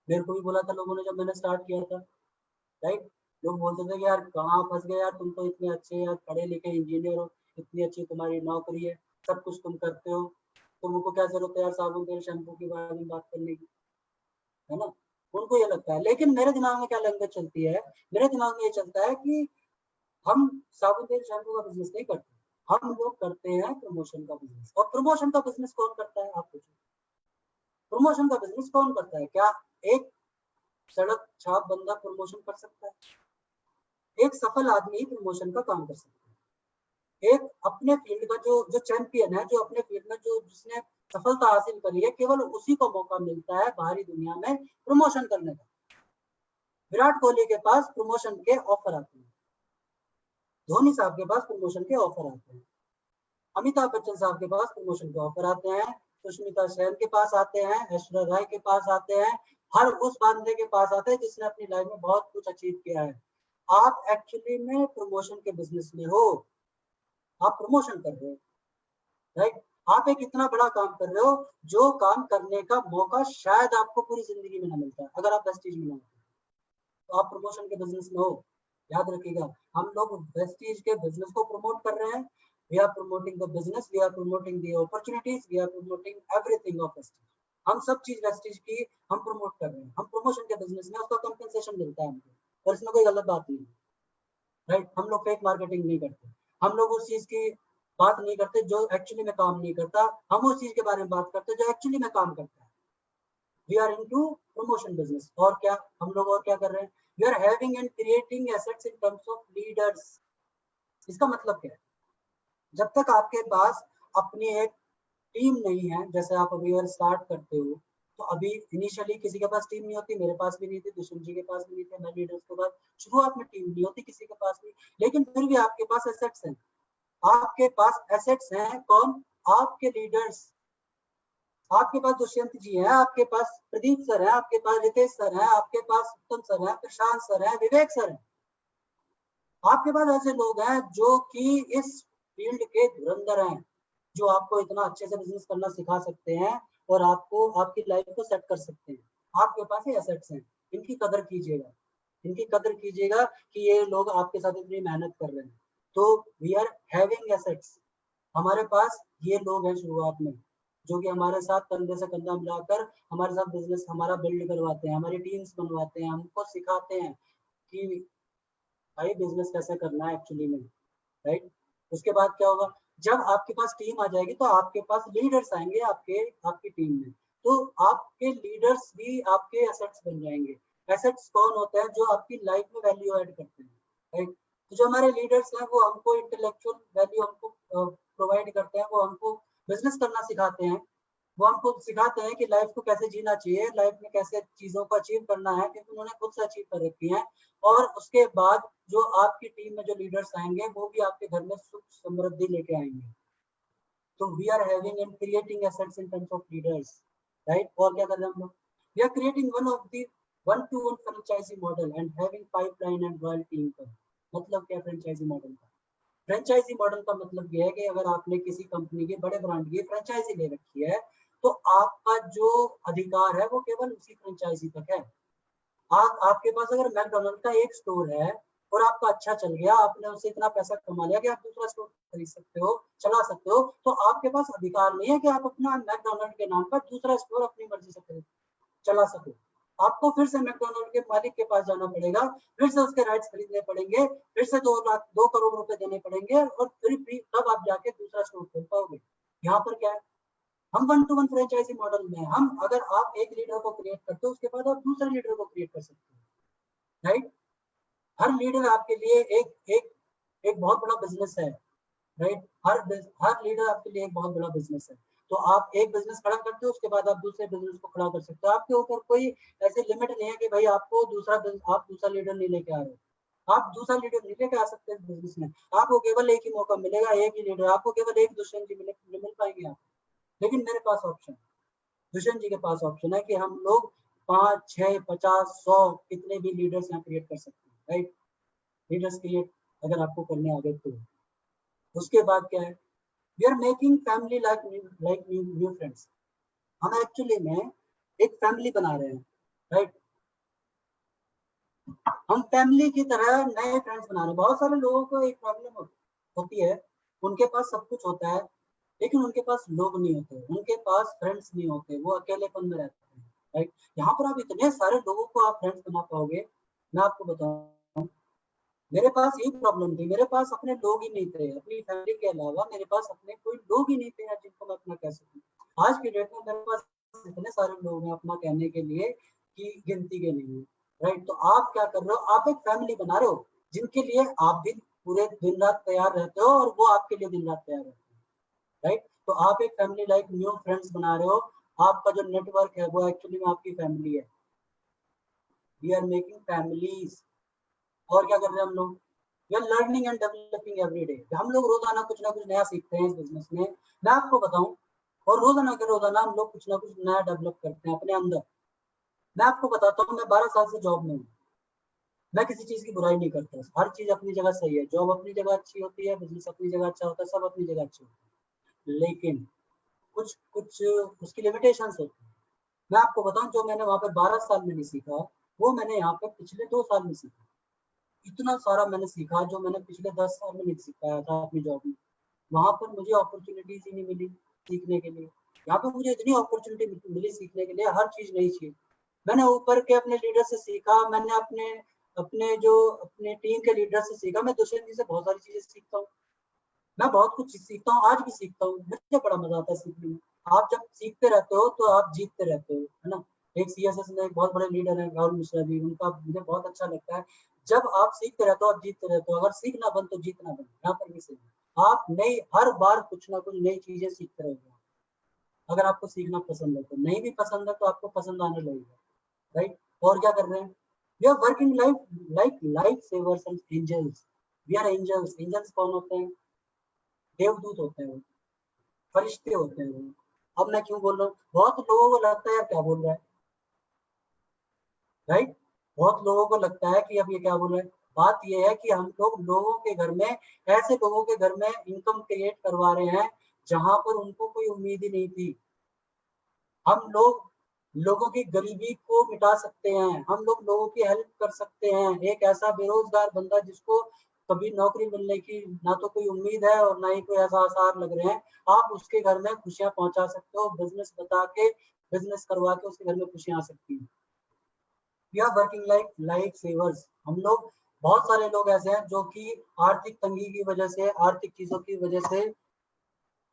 मेरे को भी बोला था लोगों ने जब मैंने स्टार्ट किया था, राइट। लोग बोलते थे कि यार कहाँ फंस गए यार, तुम तो इतने अच्छे यार पढ़े लिखे इंजीनियर हो, इतनी अच्छी तुम्हारी नौकरी है, सब कुछ तुम करते हो, तुमको क्या जरूरत है यार साबुन तेल शैम्पू के बारे में बात करने की, है ना। उनको ये लगता है, लेकिन मेरे दिमाग में क्या लैंग्वेज चलती है, मेरे दिमाग में ये चलता है कि हम साबुन तेल शैम्पू का बिजनेस नहीं करते, हम लोग करते हैं प्रमोशन का बिजनेस। और प्रमोशन का बिजनेस कौन करता है, आप पूछो, प्रमोशन का बिजनेस कौन करता है? क्या एक सड़क छाप बंदा प्रमोशन कर सकता है? एक सफल आदमी प्रमोशन का काम कर सकता है। एक अपने फील्ड का जो चैंपियन है, जो अपने फील्ड में जो जिसने सफलता हासिल करी है, केवल उसी को मौका मिलता है बाहरी दुनिया में प्रमोशन करने का। विराट कोहली के पास प्रमोशन के ऑफर आते हैं, धोनी साहब के पास प्रमोशन के ऑफर आते हैं, अमिताभ बच्चन साहब के पास प्रमोशन के ऑफर आते हैं, सुष्मिता सेन के पास आते हैं, ऐश्वर्या राय के पास आते हैं, हर उस बंदे के पास आते हैं जिसने अपनी लाइफ में बहुत कुछ अचीव किया है। आप एक्चुअली में प्रमोशन के बिजनेस में हो, आप प्रमोशन कर रहे हो, राइट। आप एक इतना बड़ा काम कर रहे हो जो काम करने का मौका शायद आपको पूरी जिंदगी में ना मिलता है अगर आप वेस्टीज में ना होते, तो आप प्रमोशन के बिजनेस में हो। याद रखिएगा, हम लोग वेस्टीज के बिजनेस को प्रमोट कर रहे हैं। We are promoting the business, we are promoting the opportunities, we are promoting everything of Vestige. हम सब चीज वेस्टीज की हम प्रमोट कर रहे हैं, हम प्रमोशन के बिजनेस में, उसका कंपनसेशन मिलता है हमको, और इसमें कोई गलत बात नहीं है, राइट। हम लोग फेक मार्केटिंग नहीं करते, हम लोग उस चीज की बात नहीं करते जो एक्चुअली में काम नहीं करता, हम उस चीज के बारे में बात करते जो एक्चुअली में काम करता है। We are into promotion business. और क्या हम लोग और क्या कर रहे हैं, we are having and creating assets in terms of leaders. इसका मतलब क्या है, जब तक आपके पास अपनी एक टीम नहीं है, जैसे आप अभी और स्टार्ट करते हो, तो अभी इनिशियली किसी के पास टीम नहीं होती, मेरे पास भी नहीं थी, दुष्यंत जी के पास भी नहीं थे, मैं लीडर्स के बाद शुरुआत में टीम नहीं होती किसी के पास भी, लेकिन फिर भी आपके पास एसेट्स हैं, आपके पास एसेट्स हैं। कौन? आपके लीडर्स। आपके पास दुष्यंत जी हैं, आपके पास प्रदीप सर है, आपके पास रितेश सर है, आपके पास उत्तम सर है, प्रशांत सर है, विवेक सर है। आपके पास ऐसे लोग हैं जो कि इस फील्ड के धुरंधर हैं, जो आपको इतना अच्छे से बिजनेस करना सिखा सकते हैं और आपको आपकी लाइफ को सेट कर सकते हैं। आपके पास ये एसेट्स हैं, इनकी कदर कीजिएगा, इनकी कदर कीजिएगा कि ये लोग आपके साथ इतनी मेहनत कर रहे हैं। तो वी आर हैविंग एसेट्स, हमारे पास ये लोग हैं शुरुआत में जो कि हमारे साथ कंधे से कंधा मिलाकर हमारे साथ बिजनेस हमारा बिल्ड करवाते हैं, हमारी टीम्स बनवाते हैं, हमको सिखाते हैं कि भाई बिजनेस कैसे करना है एक्चुअली में, राइट। उसके बाद क्या होगा, जब आपके पास टीम आ जाएगी तो आपके पास लीडर्स आएंगे आपकी टीम में, तो आपके लीडर्स भी आपके एसेट्स बन जाएंगे। एसेट्स कौन होते हैं? जो आपकी लाइफ में वैल्यू ऐड करते हैं, राइट। तो जो हमारे लीडर्स हैं वो हमको इंटेलेक्चुअल वैल्यू हमको प्रोवाइड करते हैं, वो हमको बिजनेस करना सिखाते हैं, वो हमको सिखाते हैं कि लाइफ को कैसे जीना चाहिए, लाइफ में कैसे चीजों को अचीव करना है, क्योंकि उन्होंने खुद से अचीव कर रखी है। और उसके बाद जो आपकी टीम में जो लीडर्स आएंगे वो भी आपके घर में सुख समृद्धि लेके आएंगे, तो we are having and creating assets in terms of leaders, right. और क्या कर रहे हैं हम लोग, we are creating one to one franchise model and having pipeline and royalty income. मतलब क्या फ्रेंचाइजी मॉडल का, फ्रेंचाइजी मॉडल का मतलब ये है कि अगर आपने किसी कंपनी के बड़े ब्रांड की फ्रेंचाइजी ले रखी है तो आपका जो अधिकार है वो केवल उसी फ्रेंचाइजी तक है। आपके पास अगर मैकडोनल्ड का एक स्टोर है और आपका अच्छा चल गया, आपने उससे इतना पैसा कमा लिया कि आप दूसरा स्टोर खरीद सकते हो, चला सकते हो, तो आपके पास अधिकार नहीं है कि आप अपना मैकडोनल्ड के नाम पर दूसरा स्टोर अपनी मर्जी से खरीद चला सको। आपको फिर से मैकडोनल्ड के मालिक के पास जाना पड़ेगा, फिर से उसके राइट्स खरीदने पड़ेंगे, फिर से 2 करोड़ रुपए देने पड़ेंगे और फिर भी तब आप जाके दूसरा स्टोर खोल पाओगे। यहाँ पर क्या है, हम one to one franchise model में हम अगर आप एक लीडर को क्रिएट करते हो उसके बाद आप दूसरे लीडर को क्रिएट कर सकते हो, राइट। हर लीडर आपके लिए एक एक एक बहुत बड़ा बिजनेस है, राइट। हर लीडर आपके लिए एक बहुत बड़ा बिजनेस है। तो आप एक बिजनेस खड़ा करते हो उसके बाद आप दूसरे बिजनेस को खड़ा कर सकते हो। आपके ऊपर कोई ऐसे लिमिट नहीं है कि भाई आपको आप दूसरा लीडर नहीं लेके आ रहे हो। आप दूसरा लीडर नहीं लेके आ सकते इस बिजनेस में। आपको केवल एक ही मौका मिलेगा, एक ही लीडर, आपको केवल एक दुष्यंत जी मिल पाएंगे आप। लेकिन मेरे पास ऑप्शन, दुष्यंत जी के पास ऑप्शन है कि हम लोग 5, 6, 50, 100 कितने भी लीडर्स यहाँ क्रिएट कर सकते हैं, राइट। लीडर्स क्रिएट अगर आपको करने आ गए तो उसके बाद क्या है, we are making family like new friends. हम एक्चुअली में एक फैमिली बना रहे हैं, राइट। हम फैमिली की तरह नए फ्रेंड्स बना रहे हैं। बहुत सारे लोगों को एक प्रॉब्लम होती है, उनके पास सब कुछ होता है लेकिन उनके पास लोग नहीं होते, उनके पास फ्रेंड्स नहीं होते, वो अकेलेपन में रहते हैं, राइट। यहाँ पर आप इतने सारे लोगों को आप फ्रेंड्स बना पाओगे। मैं आपको बताऊं, मेरे पास यही प्रॉब्लम थी, मेरे पास अपने लोग ही नहीं थे, अपनी फैमिली के अलावा मेरे पास अपने कोई लोग ही नहीं थे जिनको मैं अपना कह सकूं। आज की डेट में मेरे पास इतने सारे लोग हैं अपना कहने के लिए कि गिनती के नहीं है, राइट। तो आप क्या कर रहे हो, आप एक फैमिली बना रहे हो जिनके लिए आप भी पूरे दिन रात तैयार रहते हो और वो आपके लिए दिन रात तैयार रहते हैं, राइट। तो आप एक फैमिली लाइक न्यू फ्रेंड्स बना रहे हो। आपका जो नेटवर्क है वो एक्चुअली में आपकी फैमिली है। We are making families. और क्या कर रहे हैं हम लोग, we are learning and developing every day. हम लोग रोजाना कुछ ना कुछ नया सीखते हैं इस बिजनेस में, मैं आपको बताऊं। और रोजाना के रोजाना हम लोग कुछ ना कुछ नया डेवलप करते हैं अपने अंदर। मैं आपको बताता हूँ, मैं 12 साल से जॉब में हूँ। मैं किसी चीज की बुराई नहीं करता, हर चीज अपनी जगह सही है। जॉब अपनी जगह अच्छी होती है, बिजनेस अपनी जगह अच्छा होता है, सब अपनी जगह अच्छी होती है, लेकिन कुछ कुछ उसकी लिमिटेशंस होती है। मैं आपको बताऊं, जो मैंने वहां पे 12 साल में नहीं सीखा वो मैंने यहाँ पे पिछले 2 साल में सीखा। इतना सारा मैंने सीखा जो मैंने पिछले 10 साल में नहीं सीख पाया था अपनी जॉब में। वहां पर मुझे अपॉर्चुनिटीज ही नहीं मिली सीखने के लिए। यहाँ पे मुझे इतनी अपॉर्चुनिटी मिली सीखने के लिए, हर चीज नई चीज। मैंने ऊपर के अपने लीडर से सीखा, मैंने अपने अपने टीम के लीडर से सीखा। मैं दुष्यंत जी से बहुत सारी चीजें सीखता हूँ, मैं बहुत कुछ सीखता हूँ, आज भी सीखता हूँ। मुझे बड़ा मजा आता है सीखने में। आप जब सीखते रहते हो तो आप जीतते रहते हो, है ना। एक सीएसएस में एक बहुत बड़े लीडर है राहुल मिश्रा जी, उनका मुझे बहुत अच्छा लगता है, जब आप सीखते रहते हो आप जीतते रहते हो। अगर सीखना बंद तो जीतना बंद, यहाँ पर भी सही है। आप नई हर बार कुछ ना कुछ नई चीजें सीखते रहोगे अगर आपको सीखना पसंद है। तो नहीं भी पसंद है तो आपको पसंद आने लगेगा, राइट। और क्या कर रहे हैं, we are working life savers and angels. We are angels. Angels कौन होते हैं, देवदूत होते हैं, फरिश्ते होते हैं वो। अब मैं क्यों बोल रहा हूँ, बहुत लोगों को लगता है यार क्या बोल रहा है, राइट। बहुत लोगों को लगता है कि अब ये क्या बोल रहा है। बात ये है कि हम लोग लोगों के घर में, ऐसे लोगों के घर में इनकम क्रिएट करवा रहे हैं जहां पर उनको कोई उम्मीद ही नहीं थी। हम लोग लोगों की गरीबी को मिटा सकते हैं, हम लोग लोगों की हेल्प कर सकते हैं। एक ऐसा बेरोजगार बंदा जिसको कभी नौकरी मिलने की ना तो कोई उम्मीद है और ना ही कोई ऐसा आसार लग रहे हैं, आप उसके घर में खुशियां पहुंचा सकते हो। बिजनेस बता के, बिजनेस करवा के उसके घर में खुशियां आ सकती हैं। We are working like savers. हम लोग, बहुत सारे लोग ऐसे हैं जो कि आर्थिक तंगी की वजह से, आर्थिक चीजों की वजह से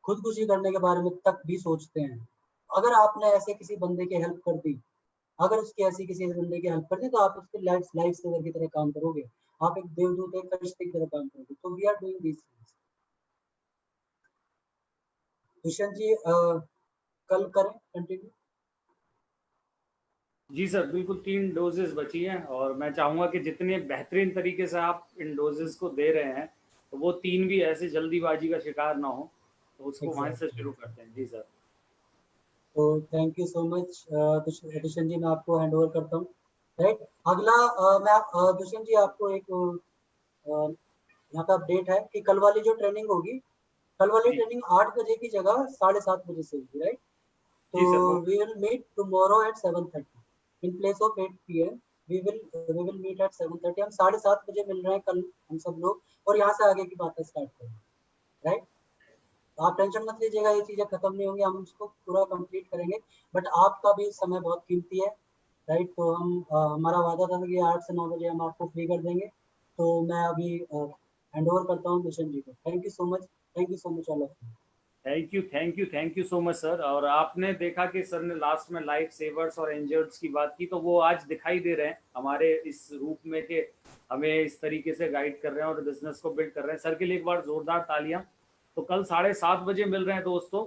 खुदकुशी करने के बारे में तक भी सोचते हैं। अगर आपने ऐसे किसी बंदे की हेल्प कर दी, अगर उसकी ऐसी किसी बंदे की हेल्प कर दी तो आप उसके लाइफ सेवर की तरह काम करोगे। आप एक देवदूत, एक फरिश्ते की तरह काम करोगे। तो we are doing this things. Dushyant ji कल करें कंटिन्यू। जी सर, बिल्कुल 3 डोजेस बची हैं और मैं चाहूँगा कि जितने बेहतरीन तरीके से आप इन डोजेस को दे रहे हैं तो वो 3 भी ऐसे जल्दीबाजी का शिकार ना हो। तो उसको वहां से शुरू करते हैं। जी सर। तो thank you so much Dushyant ji, मैं आपको हैंड ओवर करता हूँ। राइट, अगला मैं दुष्यंत जी आपको एक यहाँ पे अपडेट है कि कल वाली जो ट्रेनिंग होगी, कल वाली जी ट्रेनिंग 8 बजे की जगह 7:30 बजे से होगी। राइट, तो जी सर। वो we will meet tomorrow at 7:30 in place of 8 p.m. we will meet at 7:30। हम 7:30 बजे मिल रहे हैं कल हम सब लोग, और यहाँ से आगे की बातें स्टार्ट करेंगे। राइट, आप टेंशन मत लीजिएगा, ये चीजें खत्म नहीं होंगी, हम उसको पूरा कंप्लीट करेंगे, बट आपका भी समय बहुत कीमती है। राइट, तो हम हमारा वादा था कि 8 से 9 बजे हम आपको फ्री कर देंगे। तो मैं अभी हैंड ओवर करता हूँ दुष्यंत जी को। Thank you so much, thank you so much all of you. Thank you so much sir. और आपने देखा कि सर ने लास्ट में लाइफ सेवर्स और इंजर्ड्स की बात की, तो वो आज दिखाई दे रहे हैं हमारे इस रूप में कि हमें इस तरीके से गाइड कर रहे हैं और बिजनेस को बिल्ड कर रहे हैं। सर के लिए एक बार जोरदार तालियां। तो कल 7:30 बजे मिल रहे हैं दोस्तों।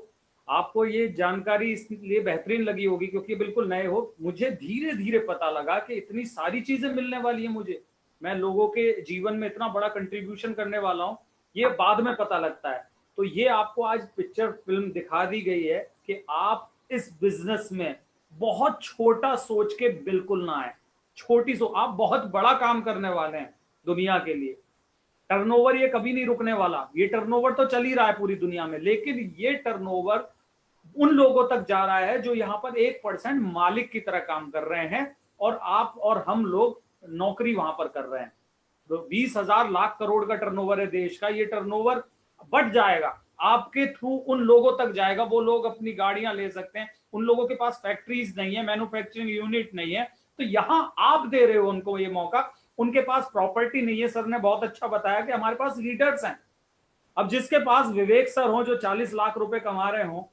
आपको ये जानकारी इसलिए बेहतरीन लगी होगी क्योंकि बिल्कुल नए हो। मुझे धीरे धीरे पता लगा कि इतनी सारी चीजें मिलने वाली है मुझे, मैं लोगों के जीवन में इतना बड़ा कंट्रीब्यूशन करने वाला हूँ, ये बाद में पता लगता है। तो ये आपको आज पिक्चर फिल्म दिखा दी गई है कि आप इस बिजनेस में बहुत छोटा सोच के बिल्कुल ना आए। छोटी आप बहुत बड़ा काम करने वाले हैं दुनिया के लिए। टर्नओवर ये कभी नहीं रुकने वाला, ये टर्नओवर तो चल ही रहा है पूरी दुनिया में, लेकिन ये टर्नओवर उन लोगों तक जा रहा है जो यहाँ पर 1% मालिक की तरह काम कर रहे हैं, और आप और हम लोग नौकरी वहां पर कर रहे हैं। तो 20,000 लाख करोड़ का टर्नओवर है देश का। ये टर्नओवर बढ़ जाएगा, आपके थ्रू उन लोगों तक जाएगा। वो लोग अपनी गाड़ियां ले सकते हैं, उन लोगों के पास फैक्ट्रीज नहीं है, मैन्युफैक्चरिंग यूनिट नहीं है, तो यहां आप दे रहे हो उनको ये मौका। उनके पास प्रॉपर्टी नहीं है, सर ने बहुत अच्छा बताया कि हमारे पास लीडर्स हैं। अब जिसके पास विवेक सर हो जो 40 लाख रुपए कमा रहे हो,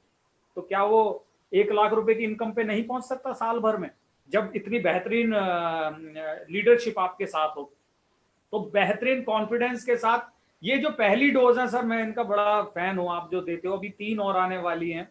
तो क्या वो 1 लाख रुपए की इनकम पे नहीं पहुंच सकता साल भर में, जब इतनी बेहतरीन लीडरशिप आपके साथ हो। तो बेहतरीन कॉन्फिडेंस के साथ ये जो पहली डोज है सर, मैं इनका बड़ा फैन हूं, आप जो देते हो, अभी 3 और आने वाली हैं।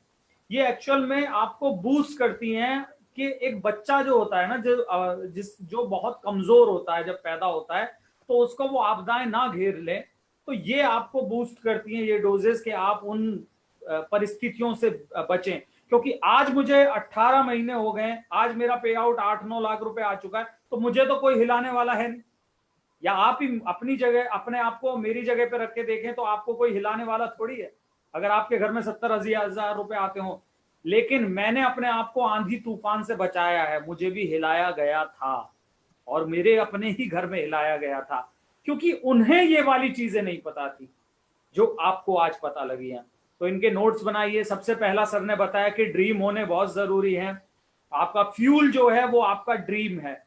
ये एक्चुअल में आपको बूस्ट करती हैं कि एक बच्चा जो होता है ना, जो बहुत कमजोर होता है जब पैदा होता है, तो उसको वो आपदाएं ना घेर ले, तो ये आपको बूस्ट करती हैं ये डोजेस कि आप उन परिस्थितियों से बचें। क्योंकि आज मुझे 18 महीने हो गए, आज मेरा पे आउट 8-9 लाख रुपए आ चुका है, तो मुझे तो कोई हिलाने वाला है नहीं। या आप ही अपनी जगह, अपने आप को मेरी जगह पे रख के देखें, तो आपको कोई हिलाने वाला थोड़ी है। अगर आपके घर में 70-80 रुपए आते हो, लेकिन मैंने अपने आप को आंधी तूफान से बचाया है, मुझे भी हिलाया गया था और मेरे अपने ही घर में हिलाया गया था, क्योंकि उन्हें ये वाली चीजें नहीं पता थी जो आपको आज पता लगी हैं। तो इनके नोट्स बनाइए। सबसे पहला सर ने बताया कि ड्रीम होने बहुत जरूरी है। आपका फ्यूल जो है वो आपका ड्रीम है।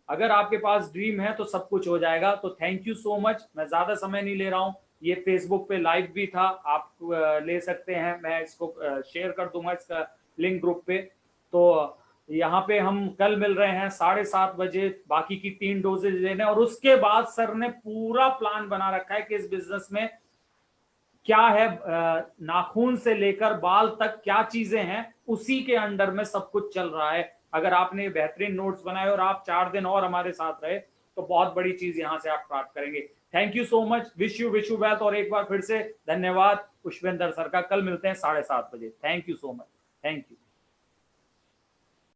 अगर आपके पास ड्रीम है तो सब कुछ हो जाएगा। तो थैंक यू सो मच। मैं ज्यादा समय नहीं ले रहा हूं, ये फेसबुक पे लाइव भी था, आप ले सकते हैं, मैं इसको शेयर कर दूंगा इसका लिंक ग्रुप पे। तो यहाँ पे हम कल मिल रहे हैं 7:30 बजे, बाकी की 3 डोजेज लेने, और उसके बाद सर ने पूरा प्लान बना रखा है कि इस बिजनेस में क्या है, नाखून से लेकर बाल तक क्या चीजें हैं, उसी के अंडर में सब कुछ चल रहा है। अगर आपने बेहतरीन नोट्स बनाए और आप 4 दिन और हमारे साथ रहे, तो बहुत बड़ी चीज यहां से आप प्राप्त करेंगे। Thank you so much, wish you wealth. और एक बार फिर से धन्यवाद पुष्पेंद्र सर का। कल मिलते हैं 7:30 बजे। Thank you so much, thank you.